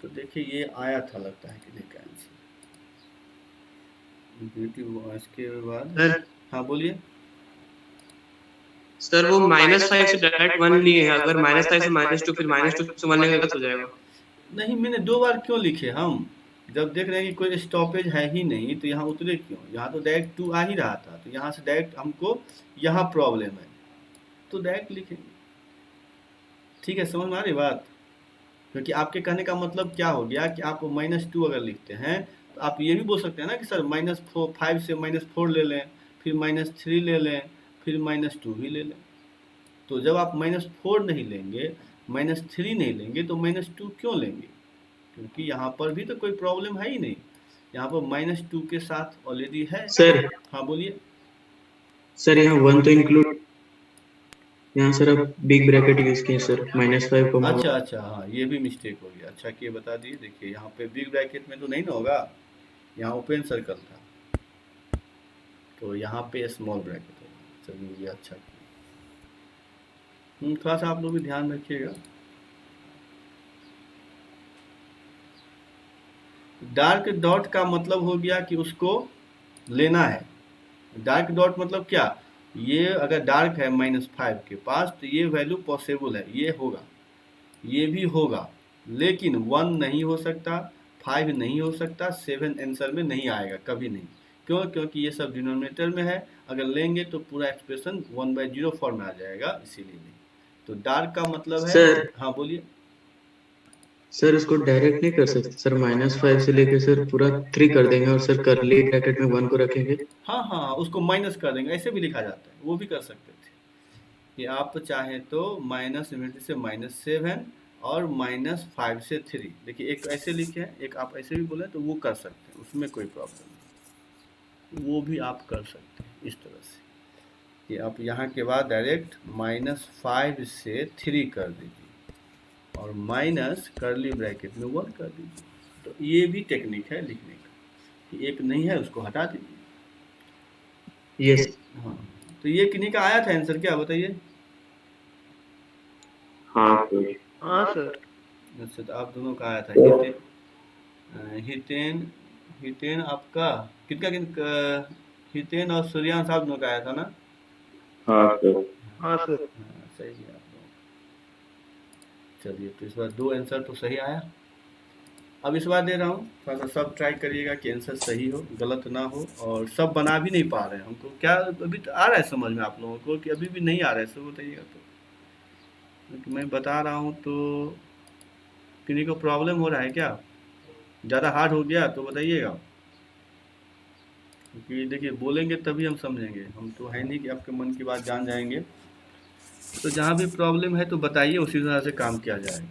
तो देखिए ये आया था, लगता है कि नहीं का आंसर। इसके बाद हाँ बोलिए सर वो -5 से डायरेक्ट 1 लिए है, अगर -5 से -2 फिर -2 से 1 लेंगे तो हो जाएगा। नहीं, मैंने 2 बार क्यों लिखे, हम जब देख रहे हैं कि कोई स्टॉपेज है ही नहीं तो यहाँ उतरे क्यों, यहाँ तो डायरेक्ट 2 आ ही रहा था, तो यहाँ से डायरेक्ट हमको यहाँ प्रॉब्लम है तो डायरेक्ट लिखेंगे। ठीक है, समझ में आ रही बात, क्योंकि आपके कहने का मतलब क्या हो गया कि आप -2 अगर लिखते हैं तो आप ये भी बोल सकते हैं ना कि सर -5 से -4 ले लें, फिर -3 ले लें, फिर -2 भी ले लें। तो जब आप -4 नहीं लेंगे, -3 नहीं लेंगे, तो -2 क्यों लेंगे, क्योंकि यहाँ पर भी तो कोई प्रॉब्लम है ही नहीं, यहाँ पर -2 के साथ ऑलरेडी है। सर हाँ बोलिए सर यहाँ 1 तो इंक्लूड, यहाँ सर आप बिग ब्रैकेट यूज किए सर, -5 को अच्छा हाँ, ये भी मिस्टेक हो गया, अच्छा कि बता दिए। देखिए यहाँ पे बिग ब्रैकेट में तो नहीं ना होगा, यहाँ ओपन सर्कल था तो यहाँ पे स्मॉल ब्रैकेट होगा। चलिए ये अच्छा किया, थोड़ा सा आप लोग भी ध्यान रखिएगा। डार्क डॉट का मतलब हो गया कि उसको लेना है। डार्क डॉट मतलब क्या, ये अगर डार्क है -5 के पास तो ये वैल्यू पॉसिबल है, ये होगा, ये भी होगा, लेकिन 1 नहीं हो सकता, 5 नहीं हो सकता, 7 आंसर में नहीं आएगा, कभी नहीं। क्यों, क्योंकि ये सब डिनोमिनेटर में है, अगर लेंगे तो पूरा एक्सप्रेशन 1/0 फॉर्म में आ जाएगा, इसीलिए नहीं। तो डार्क का मतलब है सर, हाँ बोलिए सर उसको डायरेक्ट नहीं कर सकते सर, -5 से लेके सर पूरा 3 कर देंगे और सर करली ब्रैकेट में 1 को रखेंगे। हाँ उसको माइनस कर देंगे, ऐसे भी लिखा जाता है, वो भी कर सकते थे। कि आप चाहें तो -∞ से -7 और -5 से 3, देखिए एक ऐसे लिखे हैं, एक आप ऐसे भी बोले तो वो कर सकते हैं, उसमें कोई प्रॉब्लम नहीं, वो भी आप कर सकते हैं इस तरह से कि आप यहाँ के बाद डायरेक्ट -5 से 3 कर दीजिए और माइनस कर्ली ब्रैकेट में 1 कर दीजिए। तो ये भी टेक्निक है लिखने का कि एक नहीं है उसको हटा दीजिए। यस। हाँ, तो ये किन्हीं का आया था आंसर, क्या बताइए? हाँ सर। हाँ सर। अच्छा, तो आप दोनों का आया था। हितेन हितेन हितेन आपका हितेन और सूर्यांश आप दोनों का आया था ना? हाँ सर। हाँ सर। हाँ, सही है आप लोगों का। चलिए, तो इस बार 2 आंसर तो सही आया। अब इस बार दे रहा हूँ, थोड़ा सा सब ट्राई करिएगा कि आंसर सही हो, गलत ना हो, और सब बना भी नहीं पा रहे हैं हमको, क्या अभी तो आ रहा है समझ में आप लोगों को कि अभी भी नहीं आ रहा है, सब बताइएगा तो, क्योंकि मैं बता रहा हूँ तो किन्हीं को प्रॉब्लम हो रहा है क्या? ज़्यादा हार्ड हो गया तो बताइएगा, क्योंकि देखिए बोलेंगे तभी हम समझेंगे, हम तो है नहीं कि आपके मन की बात जान जाएंगे। तो जहाँ भी प्रॉब्लम है तो बताइए, उसी तरह से काम किया जाएगा,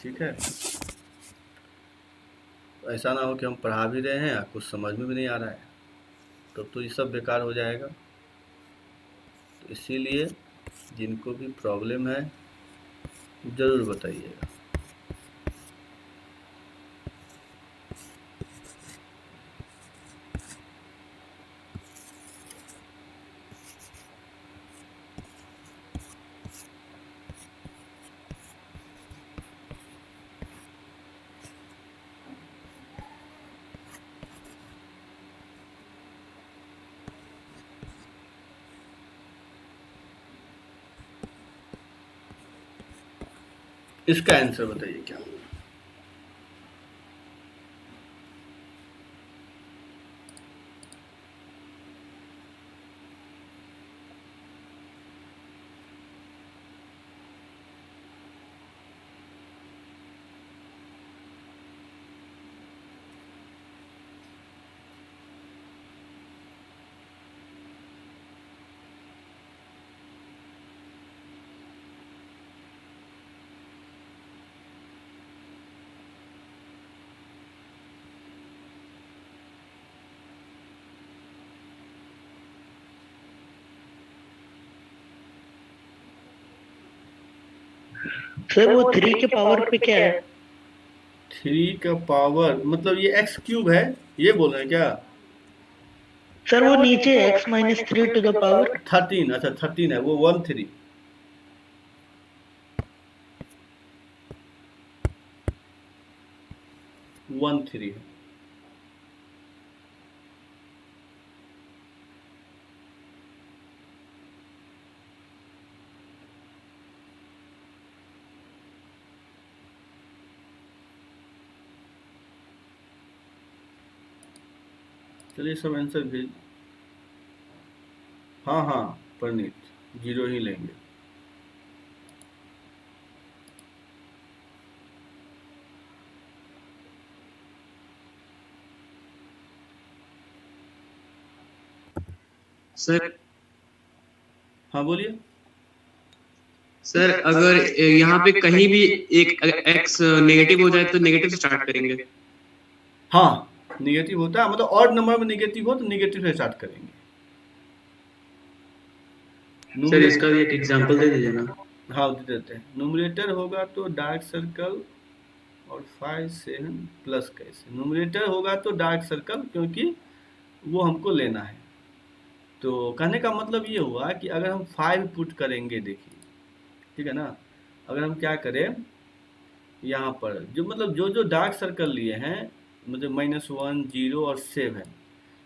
ठीक है? तो ऐसा ना हो कि हम पढ़ा भी रहे हैं कुछ समझ में भी नहीं आ रहा है, तो ये सब बेकार हो जाएगा। तो इसीलिए जिनको भी प्रॉब्लम है ज़रूर बताइएगा। इसका आंसर बताइए क्या होगा? सर वो 3 के पावर पे क्या है? 3 का पावर मतलब ये एक्स क्यूब है, ये बोल रहे हैं क्या? सर वो नीचे x - 3 टू द पावर। 13, अच्छा 13 है वो, 13 13 है। चलिए सब आंसर भेज, हाँ हाँ प्रणीत 0 ही लेंगे। सर हाँ बोलिए। सर अगर यहाँ पे कहीं भी एक x नेगेटिव हो जाए तो नेगेटिव से स्टार्ट करेंगे। हाँ, निगेटिव होता है, मतलब ऑड नंबर में निगेटिव हो तो निगेटिव से स्टार्ट करेंगे। सर इसका भी एक एग्जांपल दे दीजिए ना। हाँ दे देते हैं। न्यूमरेटर होगा तो डार्क सर्कल और 5 7 प्लस कैसे, न्यूमरेटर होगा तो डार्क सर्कल, क्योंकि वो हमको लेना है। तो कहने का मतलब ये हुआ कि अगर हम 5 पुट करेंगे, देखिए ठीक है ना, अगर हम क्या करें यहाँ पर जो मतलब जो डार्क सर्कल लिए हैं, मतलब -1 0 और 7,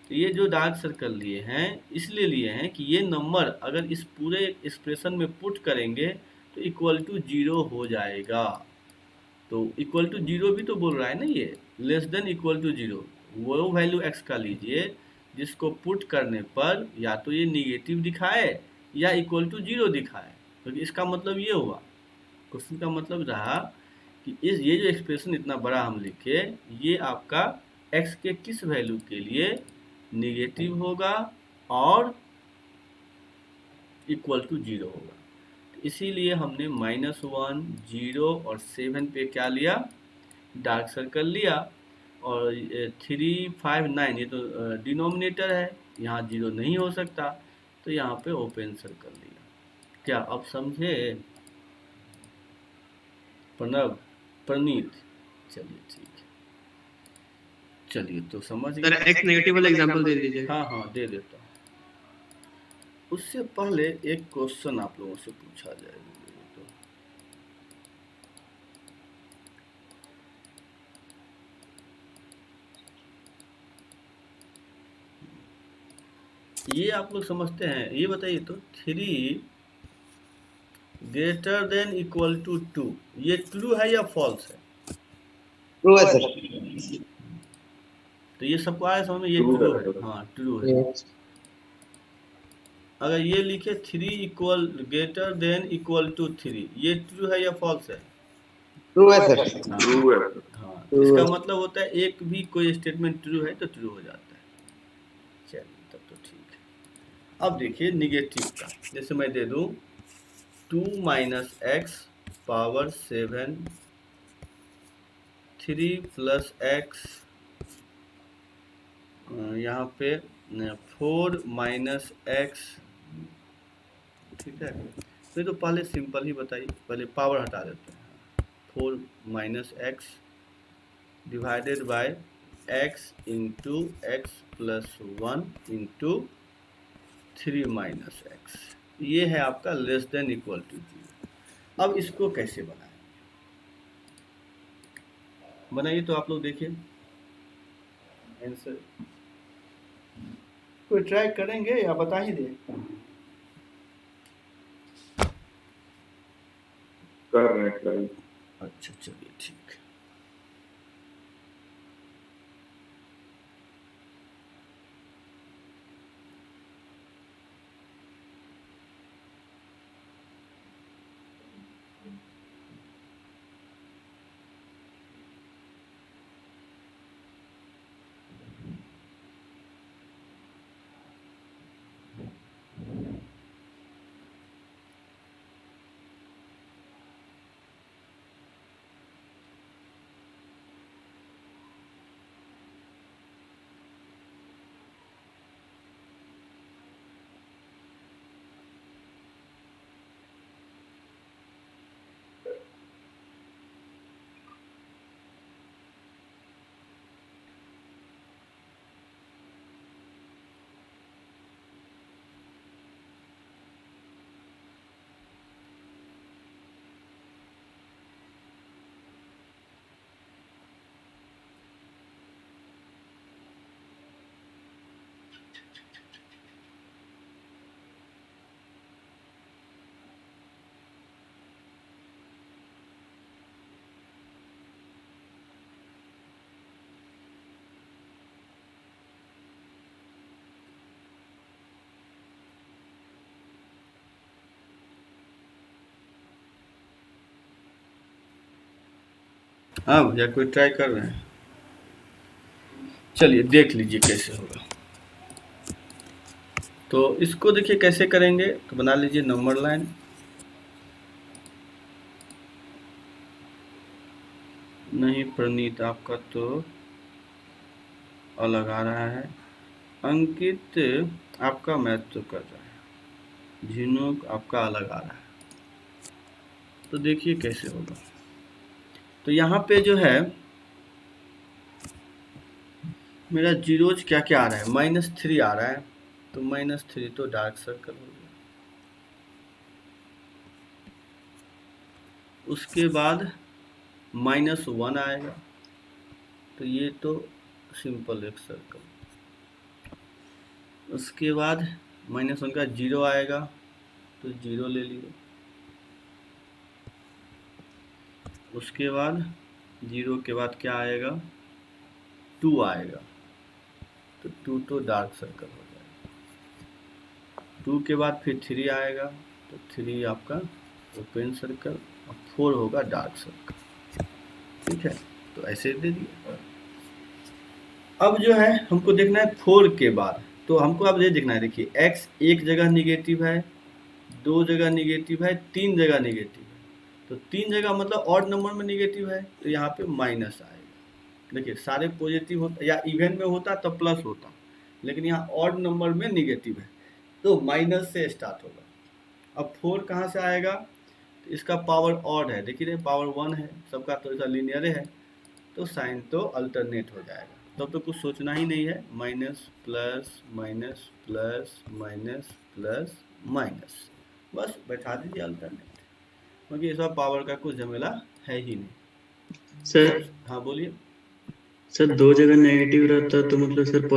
तो ये जो डार्क सर्कल लिए हैं इसलिए लिए हैं कि ये नंबर अगर इस पूरे एक्सप्रेशन में पुट करेंगे तो इक्वल टू 0 हो जाएगा। तो इक्वल टू 0 भी तो बोल रहा है ना, ये लेस देन इक्वल टू 0, वो वैल्यू x का लीजिए जिसको पुट करने पर या तो ये निगेटिव दिखाए या इक्वल टू 0 दिखाए। तो इसका मतलब ये हुआ, क्वेश्चन का मतलब रहा कि ये जो एक्सप्रेशन इतना बड़ा हम लिखे, ये आपका x के किस वैल्यू के लिए निगेटिव होगा और इक्वल टू 0 होगा। इसीलिए हमने -1, 0 और 7 पे क्या लिया, डार्क सर्कल लिया। और 3, 5, 9 ये तो डिनोमिनेटर है, यहाँ 0 नहीं हो सकता, तो यहाँ पे ओपन सर्कल लिया। क्या अब समझे प्रणव, प्रणीत? चलिए ठीक है, चलिए तो समझ सर गए। एक्स नेगेटिव वाला एग्जांपल दे दीजिए। हाँ हाँ दे देता हूँ। उससे पहले एक क्वेश्चन आप लोगों से पूछा जाएगा। ये आप लोग समझते हैं, ये बताइए तो 3 ग्रेटर देन इक्वल टू 2 ये ट्रू है या फॉल्स है? ट्रू है सर। तो ये सबको आया समझ में, ये True ट्रू है है। सर। हाँ ट्रू है। अगर ये लिखे 3 equal greater than equal to 3 ये ट्रू है या फॉल्स है? ट्रू है सर। ट्रू है सर। हाँ इसका मतलब होता है एक भी कोई स्टेटमेंट ट्रू है तो ट्रू हो जाता है। चलिए तब तो ठीक है। अब देखिए निगेटिव का, जैसे मैं दे दूं 2 - x पावर 7 3 + x यहाँ पे 4 - x, ठीक है। तो पहले सिंपल ही बताइए, पहले पावर हटा देते हैं। 4 - x divided by x into x + 1 into 3 - x, ये है आपका लेस देन इक्वल टू 0। अब इसको कैसे बनाइए तो आप लोग देखिए आंसर। कोई ट्राई करेंगे या बता ही दे? कर रहे हैं ट्राई। अच्छा चलिए ठीक है। हाँ भैया कोई ट्राई कर रहे हैं? चलिए देख लीजिए कैसे होगा। तो इसको देखिए कैसे करेंगे, तो बना लीजिए नंबर लाइन। नहीं प्रणीत आपका तो अलग आ रहा है, अंकित आपका मैथ तो कर रहा है, झिनुक आपका अलग आ रहा है। तो देखिए कैसे होगा। तो यहाँ पे जो है मेरा जीरोज क्या क्या आ रहा है, -3 आ रहा है, तो -3 तो डार्क सर्कल हो गया। उसके बाद -1 आएगा, तो ये तो सिंपल एक सर्कल। उसके बाद -1 का 0 आएगा, तो 0 ले लिए। उसके बाद 0 के बाद क्या आएगा, 2 आएगा, तो 2 तो डार्क सर्कल हो जाएगा। 2 के बाद फिर 3 आएगा, तो 3 आपका ओपन सर्कल, और 4 होगा डार्क सर्कल। ठीक है, तो ऐसे दे दिए। अब जो है हमको देखना है 4 के बाद, तो हमको अब ये देखना है, देखिए x एक जगह निगेटिव है, 2 जगह निगेटिव है, 3 जगह निगेटिव है, तो 3 जगह मतलब ऑड नंबर में निगेटिव है, तो यहाँ पे माइनस आएगा। देखिए सारे पॉजिटिव होता या इवन में होता तब प्लस होता, लेकिन यहाँ ऑड नंबर में निगेटिव है तो माइनस से स्टार्ट होगा। अब 4 कहाँ से आएगा, तो इसका पावर ऑड है, देखिए पावर 1 है, सबका तो ऐसा लीनियर है, तो साइन तो अल्टरनेट हो जाएगा। तब तो कुछ सोचना ही नहीं है, minus plus minus plus minus plus minus, बस बैठा दीजिए अल्टरनेट, क्योंकि इसका पावर का कुछ झमेला है ही नहीं। सर हाँ बोलिए। सर 2 जगह नेगेटिव रहता तो मतलब सर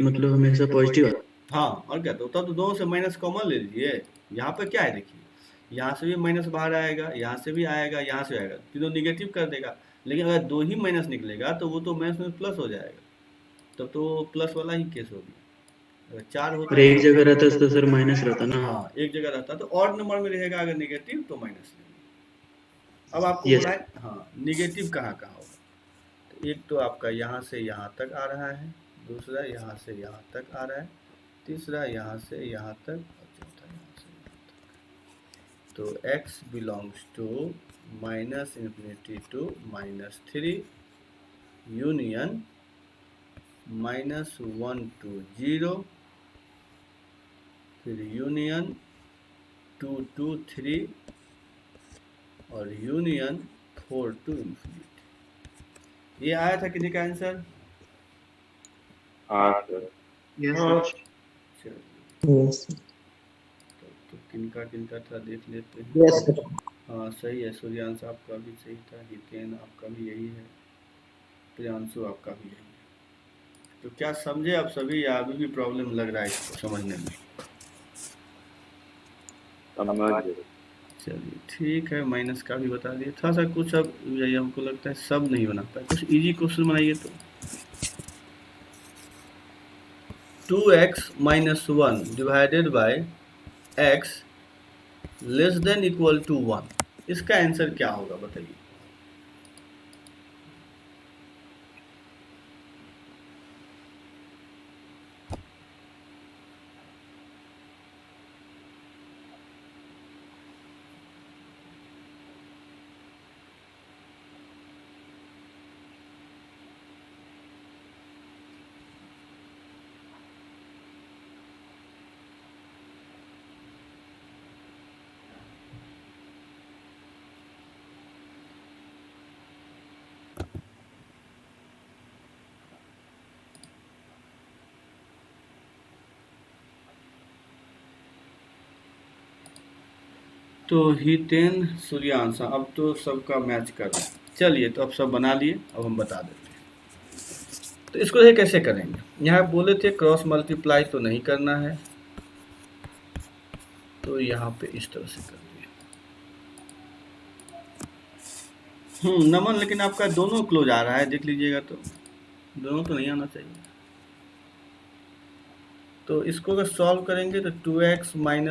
मतलब हमेशा पॉजिटिव आता। हाँ और क्या, तो तब तो दोनों से माइनस कॉमन ले लीजिए। यहाँ पे क्या है देखिए, यहाँ से भी माइनस बाहर आएगा, यहाँ से भी आएगा, यहाँ से आएगा, तीनों निगेटिव कर देगा, लेकिन अगर 2 ही माइनस निकलेगा तो वो तो माइनस में प्लस हो जाएगा, तब तो प्लस वाला ही केस हो गया। अगर 4 होता और एक जगह रहता तो सर माइनस रहता ना। हाँ एक जगह रहता तो ऑड नंबर में रहेगा, अगर निगेटिव तो माइनस लेंगे। अब आपको यस बोला है हाँ निगेटिव कहाँ कहाँ होगा, तो एक तो आपका यहाँ से यहाँ तक आ रहा है, दूसरा यहाँ से यहाँ तक आ रहा है, तीसरा यहाँ से यहाँ तक, और चौथा यहाँ से यहाँ तक। तो x belongs to minus infinity to -3 union -1 to 0, फिर यूनियन 2 टू 3 और यूनियन 4 टू इन्फिनिटी। ये आया था किसी का आंसर? हाँ सर। हाँ चलिए Yes. तो किनका किनका था देख लेते हैं। Yes, sir. हाँ सही है, सूर्यांश आपका भी सही था, हितेन आपका भी यही है, प्रियांशु आपका भी यही है। तो क्या समझे आप सभी, या अभी भी प्रॉब्लम लग रहा है इसको समझने में? समझ गए। चलिए ठीक है, माइनस का भी बता दिए, थोड़ा सा कुछ अब यही हमको लगता है सब नहीं बना पाए, कुछ इजी क्वेश्चन बनाइए। तो 2x - 1 divided by x less than equal to 1, इसका आंसर क्या होगा बताइए? तो हितेन सूर्यांश, अब तो सबका मैच कर रहा है। चलिए तो अब सब बना लिए, अब हम बता देते हैं। तो इसको ये कैसे करेंगे, यहाँ बोले थे क्रॉस मल्टीप्लाई तो नहीं करना है, तो यहाँ पे इस तरह से कर दिया। नमन, लेकिन आपका दोनों क्लोज आ रहा है, देख लीजिएगा, तो दोनों तो नहीं आना चाहिए। तो इसको अगर सॉल्व करेंगे तो 2x - 1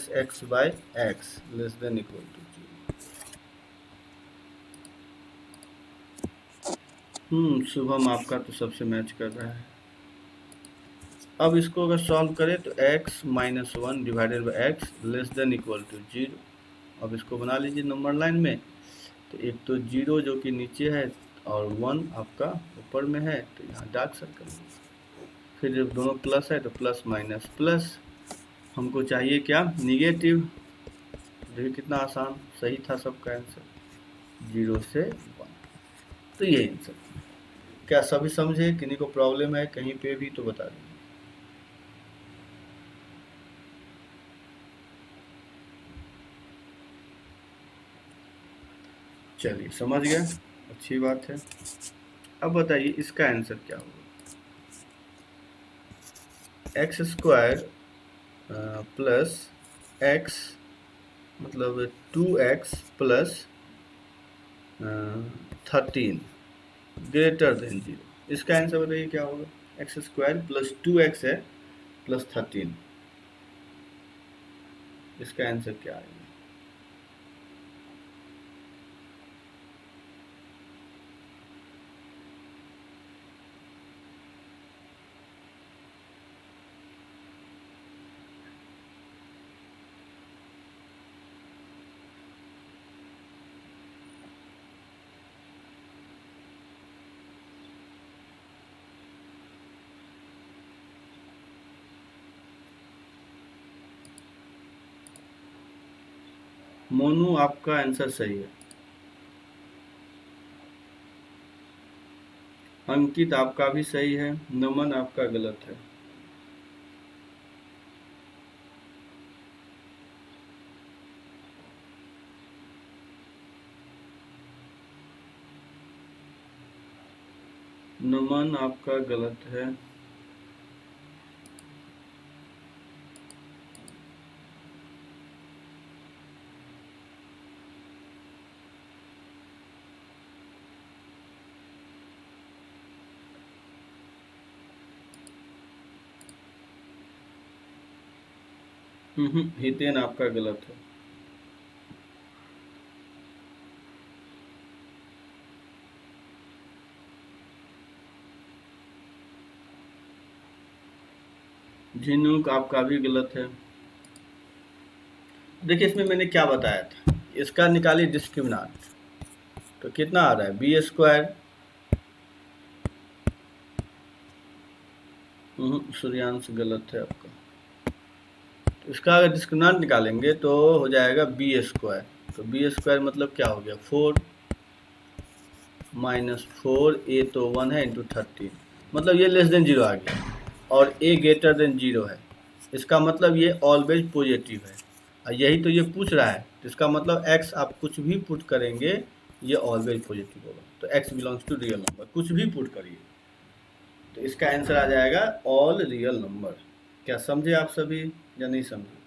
- x by x less than equal to 0। Shubham आपका तो सबसे मैच कर रहा है। अब इसको अगर सॉल्व करें तो x - 1 divided by x less than equal to 0। अब इसको बना लीजिए नंबर लाइन में, तो एक तो 0 जो कि नीचे है और 1 आपका ऊपर में है, तो यहाँ डार्क सर्कल। फिर जब दोनों प्लस है तो प्लस माइनस प्लस, हमको चाहिए क्या, निगेटिव। देखिए कितना आसान, सही था सबका आंसर, 0 से 1। तो ये आंसर। क्या सभी समझे? किन्हीं को प्रॉब्लम है कहीं पे भी तो बता दीजिए। चलिए समझ गए, अच्छी बात है। अब बताइए इसका आंसर क्या होगा। x² प्लस x मतलब 2x प्लस 13 ग्रेटर देन 0, इसका आंसर बताइए क्या होगा। x² प्लस 2x है प्लस 13, इसका आंसर क्या आएगा? मोनू आपका आंसर सही है। अंकित आपका भी सही है। नमन आपका गलत है। नमन आपका गलत है। हितेन आपका गलत है। झिनुक आपका भी गलत है। देखिए इसमें मैंने क्या बताया था, इसका निकालिए डिस्क्रिमिनांट, तो कितना आ रहा है बी स्क्वायर। सूर्यांश गलत है आपका। तो इसका अगर डिस्क्रिमिनांट निकालेंगे तो हो जाएगा बी स्क्वायर। तो बी स्क्वायर मतलब क्या हो गया 4 माइनस 4, ए तो 1 है इंटू 13, मतलब ये लेस देन 0 आ गया और ए ग्रेटर देन 0 है। इसका मतलब ये ऑलवेज पॉजिटिव है और यही तो ये पूछ रहा है। तो इसका मतलब x आप कुछ भी पुट करेंगे ये ऑलवेज पॉजिटिव होगा। तो x belongs to real number, कुछ भी पुट करिए तो इसका आंसर आ जाएगा ऑल रियल नंबर। क्या समझे आप सभी या नहीं समझे?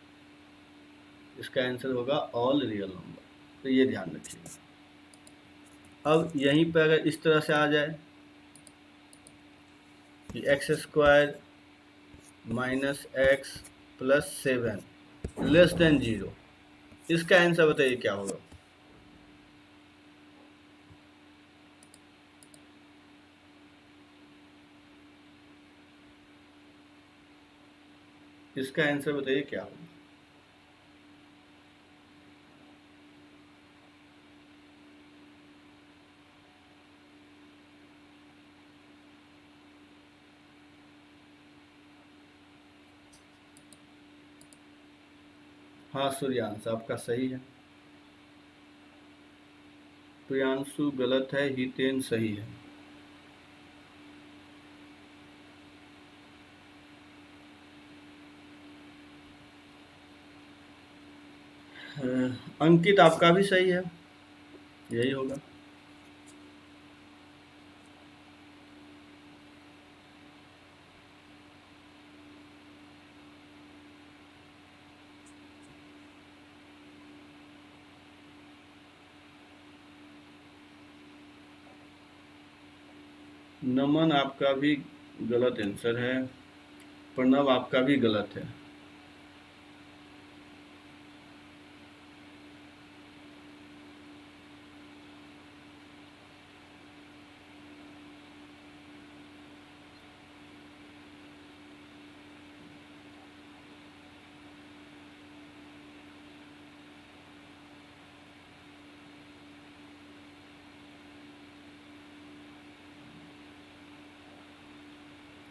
इसका आंसर होगा ऑल रियल नंबर, तो ये ध्यान रखिएगा। अब यहीं पर अगर इस तरह से आ जाए कि x square minus x plus 7 less than 0, इसका आंसर बताइए क्या होगा? इसका आंसर बताइए क्या होगा? हाँ सूर्यांश आपका सही है। प्रियांशु गलत है, हितेन सही है। अंकित आपका भी सही है, यही होगा। नमन आपका भी गलत आंसर है। प्रणव आपका भी गलत है।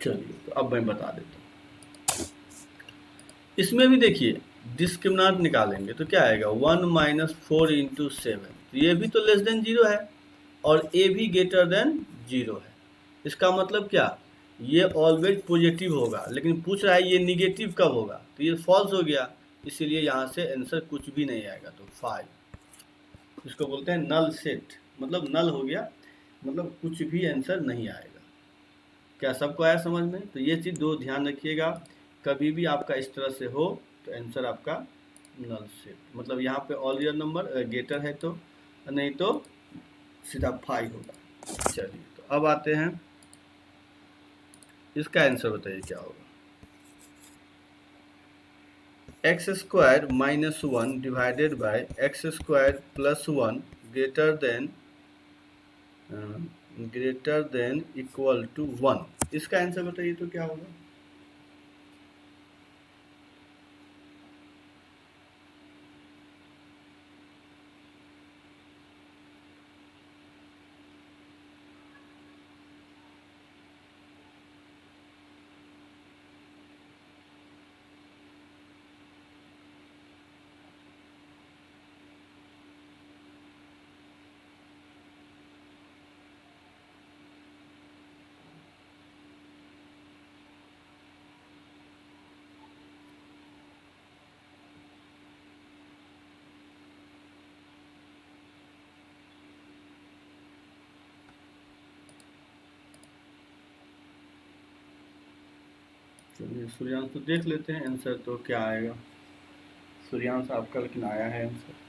चलिए तो अब मैं बता देता हूँ। इसमें भी देखिए डिस्क्रिमिनांट निकालेंगे तो क्या आएगा 1 माइनस 4 इंटू 7, तो ये भी तो लेस देन 0 है और ए भी ग्रेटर देन 0 है। इसका मतलब क्या, ये ऑलवेज पॉजिटिव होगा, लेकिन पूछ रहा है ये निगेटिव कब होगा, तो ये फॉल्स हो गया, इसीलिए यहाँ से आंसर कुछ भी नहीं आएगा। तो 5 इसको बोलते हैं नल सेट, मतलब नल हो गया, मतलब कुछ भी आंसर नहीं आएगा। क्या सबको आया समझ में? तो ये चीज़ दो ध्यान रखिएगा, कभी भी आपका इस तरह से हो तो आंसर आपका नल सेट, मतलब यहाँ पे ऑल रियल नंबर ग्रेटर है तो, नहीं तो सीधा 5 होगा। चलिए तो अब आते हैं, इसका आंसर बताइए क्या होगा? X square minus 1 divided by x square plus 1 greater than equal to 1, इसका आंसर बताइए तो क्या होगा? चलिए सूर्यांश तो देख लेते हैं आंसर तो क्या आएगा। सूर्यांश आपका लेकिन आया है आंसर।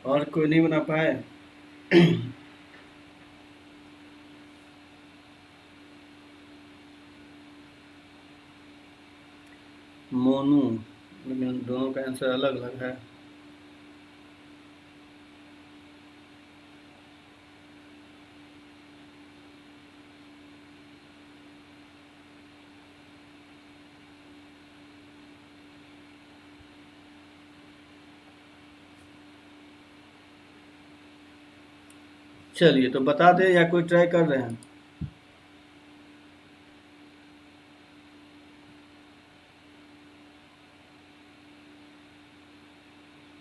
और कोई नहीं बना पाए? मोनू, लेकिन दोनों का आंसर अलग अलग है। चलिए तो बता दें या कोई ट्राई कर रहे हैं?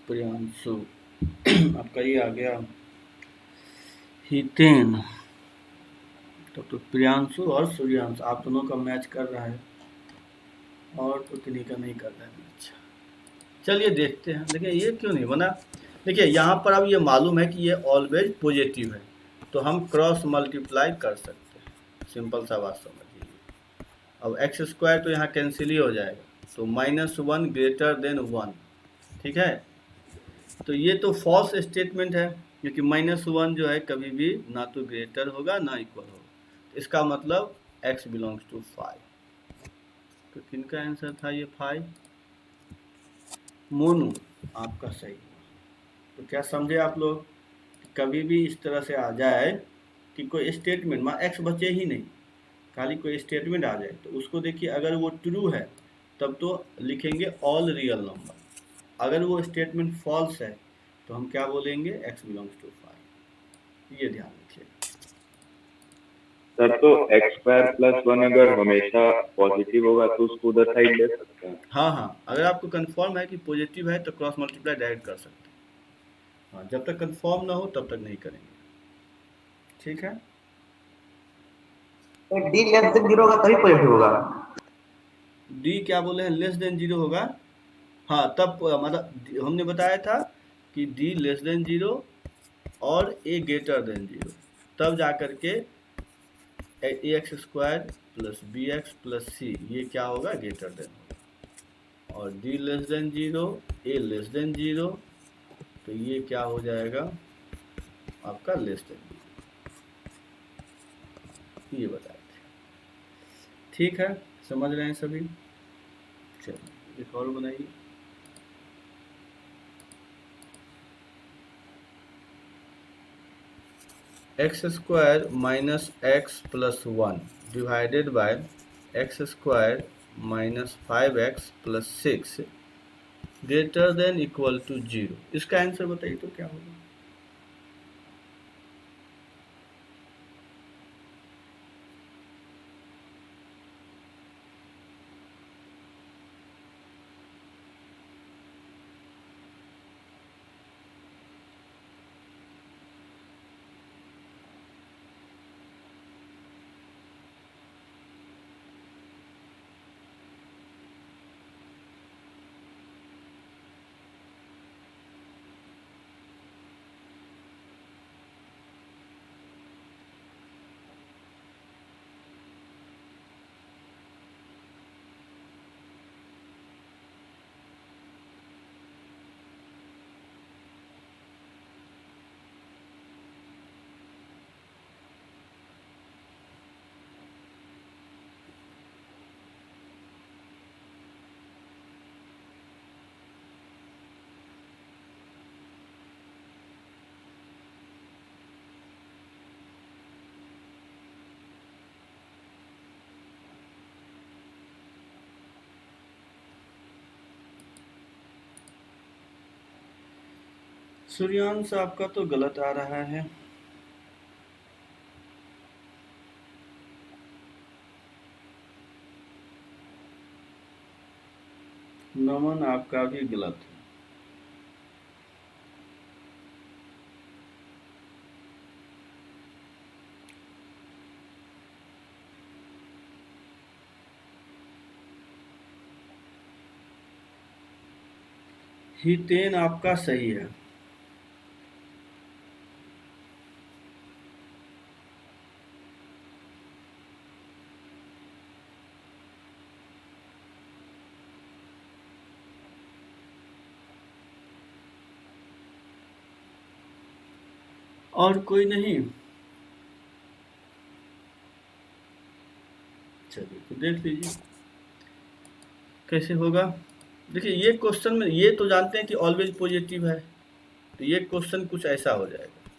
प्रियांशु आपका ये आ गया हीतेन। तो प्रियांशु और सूर्यांश आप दोनों का मैच कर रहा है और तो किन्हीं का नहीं कर रहा है मैच। चलिए देखते हैं। देखिए ये क्यों नहीं बना। देखिए यहाँ पर अब ये मालूम है कि ये ऑलवेज पॉजिटिव है, तो हम क्रॉस मल्टीप्लाई कर सकते हैं। सिंपल सा बात समझिए। अब एक्स स्क्वायर तो यहाँ कैंसिल ही हो जाएगा, तो -1 ग्रेटर देन 1, ठीक है। तो ये तो फॉल्स स्टेटमेंट है, क्योंकि -1 जो है कभी भी ना तो ग्रेटर होगा ना इक्वल होगा। तो इसका मतलब x बिलोंग्स टू 5। तो किनका आंसर था ये 5? मोनू आपका सही। तो क्या समझे आप लोग? कभी भी इस तरह से आ जाए कि कोई स्टेटमेंट मान x बचे ही नहीं, खाली कोई स्टेटमेंट आ जाए, तो उसको देखिए अगर वो ट्रू है तब तो लिखेंगे ऑल रियल नंबर। अगर वो स्टेटमेंट फॉल्स है तो हम क्या बोलेंगे? x belongs to 5। ये ध्यान रखिए। सर तो x² + 1 अगर हमेशा पॉजिटिव होगा तो उसको उधर साइड ले सकते हैं। हाँ, अगर आपको कंफर्म है कि पॉजिटिव है तो क्रॉस मल्टीप्लाई डायरेक्ट कर सकते हैं। हाँ, जब तक कंफर्म ना हो तब तक नहीं करेंगे, ठीक है। तो डी लेस देन 0 होगा तभी पॉजिटिव होगा। डी क्या बोले हैं? लेस देन 0 होगा। हाँ, तब मतलब हमने बताया था कि डी लेस देन 0 और ए ग्रेटर देन 0, तब जा कर के ax² + bx + c ये क्या होगा? ग्रेटर देन होगा। और डी लेस देन 0, ए लेस देन 0, तो ये क्या हो जाएगा आपका? Less than 0। ये बताए थे, ठीक है। समझ रहे हैं सभी? चलिए एक और बनाइए। x² - x + 1 divided by x² - 5x + 6 greater than equal to 0। इसका आंसर बताइए तो क्या होगा? सूर्यांश आपका तो गलत आ रहा है। नमन आपका भी गलत है। हीटेन आपका सही है। और कोई नहीं? चलिए तो देख लीजिए कैसे होगा। देखिए ये क्वेश्चन में ये तो जानते हैं कि ऑलवेज पॉजिटिव है, तो ये क्वेश्चन कुछ ऐसा हो जाएगा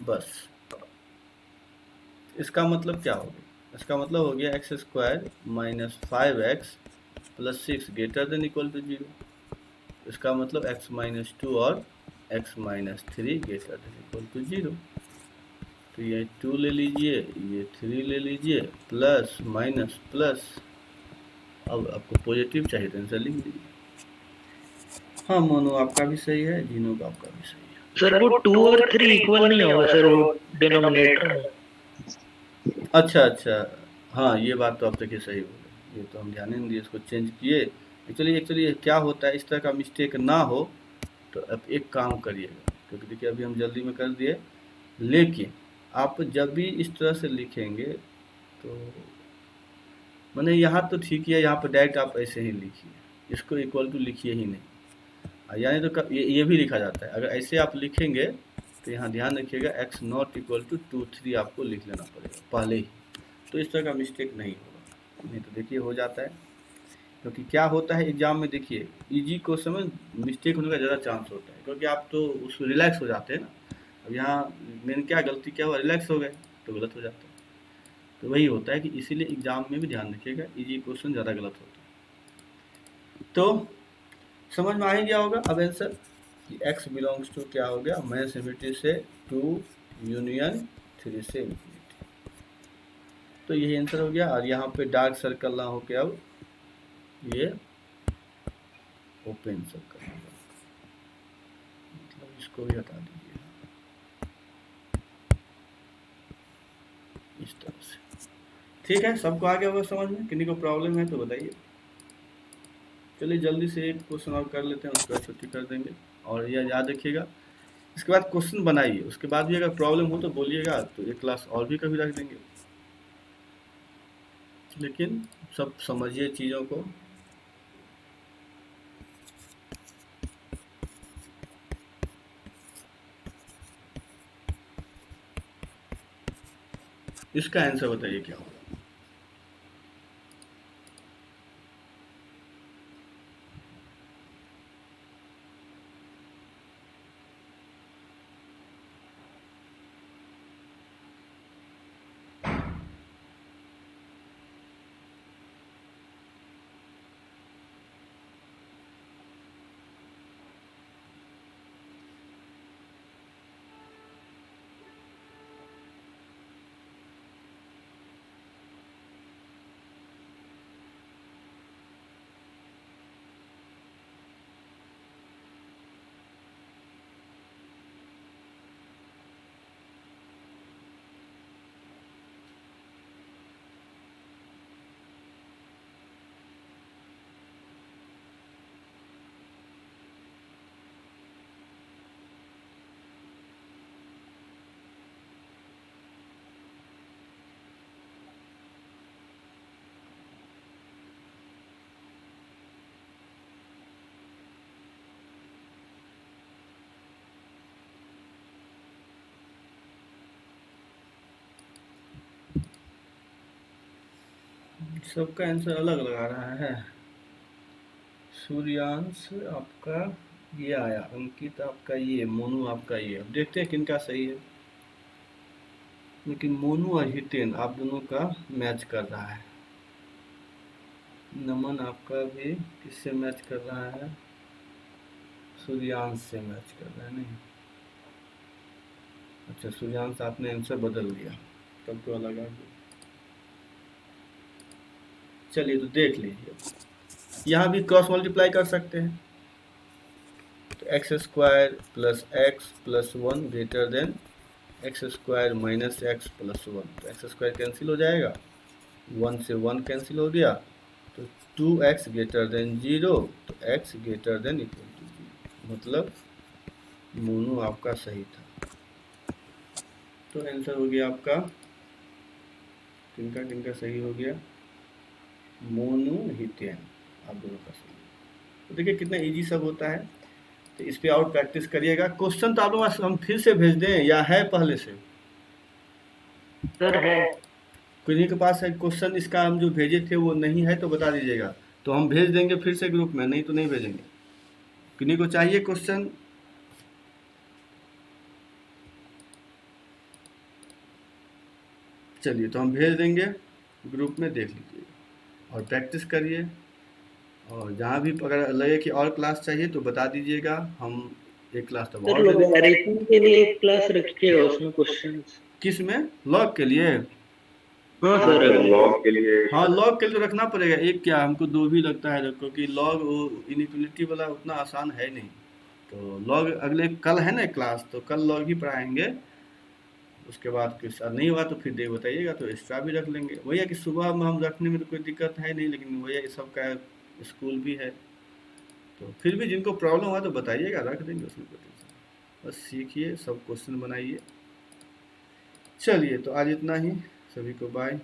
बस। इसका मतलब क्या हो गया? इसका मतलब हो गया x square minus 5x plus 6 greater than equal to 0। इसका मतलब x माइनस 2 और x minus 3 greater than equal to 0। तो ये 2 ले लीजिए, ये 3 ले लीजिए, प्लस माइनस प्लस। अब आपको पॉजिटिव चाहिए तो आंसर लिख दीजिए। हाँ मोनो आपका भी सही है, जीनो का आपका भी सही है। सर वो 2 और 3 इक्वल नहीं होगा सर वो डिनोमिनेटर में। अच्छा, हाँ ये बात तो आप देखिए सही बोले, ये तो हम ध्यान ही नहीं दिए, इसको चेंज किए। एक्चुअली क्या होता है, इस तरह का मिस्टेक ना हो तो अब एक काम करिएगा, क्योंकि देखिए अभी हम जल्दी में कर दिए, लेकिन आप जब भी इस तरह से लिखेंगे तो मैंने यहाँ तो ठीक है, यहाँ पर डायरेक्ट आप ऐसे ही लिखिए, इसको इक्वल टू लिखिए ही नहीं, यानी तो ये भी लिखा जाता है। अगर ऐसे आप लिखेंगे तो यहाँ ध्यान रखिएगा x नॉट इक्वल टू 2 3 आपको लिख लेना पड़ेगा पहले ही, तो इस तरह का मिस्टेक नहीं होगा। नहीं तो देखिए हो जाता है, क्योंकि क्या होता है एग्जाम में, देखिए इजी क्वेश्चन में मिस्टेक होने का ज़्यादा चांस होता है, क्योंकि आप तो उस रिलैक्स हो जाते हैं ना। अब यहाँ मेन क्या गलती क्या हुआ, रिलैक्स हो गए तो गलत हो जाता है। तो वही होता है कि इसीलिए एग्जाम में भी ध्यान रखिएगा, इजी क्वेश्चन ज़्यादा गलत होता है। तो समझ में आ ही गया होगा अब आंसर कि x बिलोंग्स टू क्या हो गया, माइनस इन्फिनिटी से 2 यूनियन 3 से इन्फिनिटी, तो यही आंसर हो गया। और यहाँ पे डार्क सर्कल ना हो के अब ये ओपन सर्कल होगा, मतलब इसको भी हटा दीजिए इस तरह से। ठीक है, सबको आ गया होगा समझ में, किन्हीं को प्रॉब्लम है तो बताइए। चलिए जल्दी से एक क्वेश्चन और कर लेते हैं, उसके बाद छुट्टी कर देंगे। और यह याद रखिएगा, इसके बाद क्वेश्चन बनाइए, उसके बाद भी अगर प्रॉब्लम हो तो बोलिएगा, तो एक क्लास और भी कभी रख देंगे। लेकिन सब समझिए चीज़ों को। इसका आंसर बताइए क्या होगा। सबका आंसर अलग लगा रहा है। सूर्यांश आपका ये आया, अंकित आपका ये, मोनू आपका ये। अब देखते हैं किनका सही है, लेकिन मोनू और हितेन आप दोनों का मैच कर रहा है। नमन आपका भी किससे मैच कर रहा है, सूर्यांश से मैच कर रहा है। नहीं, अच्छा सूर्यांश आपने आंसर बदल दिया, तब तो अलग आ गया। चलिए तो देख लीजिए, यहाँ भी क्रॉस मल्टीप्लाई कर सकते हैं, तो x square plus x plus 1 greater then x square minus x plus 1, तो एक्स स्क्वायर कैंसिल हो जाएगा, 1 से 1 कैंसिल हो गया, तो 2x ग्रेटर देन 0, तो x greater than equal to 0, मतलब मोनो आपका सही था। तो आंसर हो गया आपका किनका सही हो गया, मोनोहीथेन, आप दोनों का सही। तो देखिए कितना इजी सब होता है। तो इस पे और प्रैक्टिस करिएगा। क्वेश्चन तो आप लोग हम फिर से भेज दें या है पहले से? सर है। किन्हीं के पास है क्वेश्चन, इसका हम जो भेजे थे वो नहीं है तो बता दीजिएगा, तो हम भेज देंगे फिर से ग्रुप में, नहीं तो नहीं भेजेंगे। किन्हीं को चाहिए क्वेश्चन? चलिए तो हम भेज देंगे ग्रुप में, देख लीजिए और प्रैक्टिस करिए। और जहाँ भी अगर लगे कि और क्लास चाहिए तो बता दीजिएगा, हम एक क्लास तक सर और दे देंगे। लोगरिथम के लिए एक क्लास रखिएगा, उसमें क्वेश्चंस। किस में? लॉग के लिए? हाँ सर। लॉग के लिए हाँ लॉग के लिए तो रखना पड़ेगा। एक क्या, हमको दो भी लगता है, क्योंकि लॉग वो इनइक्वलिटी वाला उतना आसान है नहीं। तो लॉग अगले कल है ना क्लास, तो कल लॉग ही पढ़ाएंगे। उसके बाद कुछ नहीं हुआ तो फिर दे बताइएगा, तो एक्स्ट्रा भी रख लेंगे। वही है कि सुबह में हम रखने में तो कोई दिक्कत है नहीं, लेकिन वही है सबका स्कूल भी है, तो फिर भी जिनको प्रॉब्लम हुआ तो बताइएगा, रख देंगे, उसमें कोई टेंशन। बस सीखिए, सब क्वेश्चन बनाइए। चलिए तो आज इतना ही, सभी को बाय।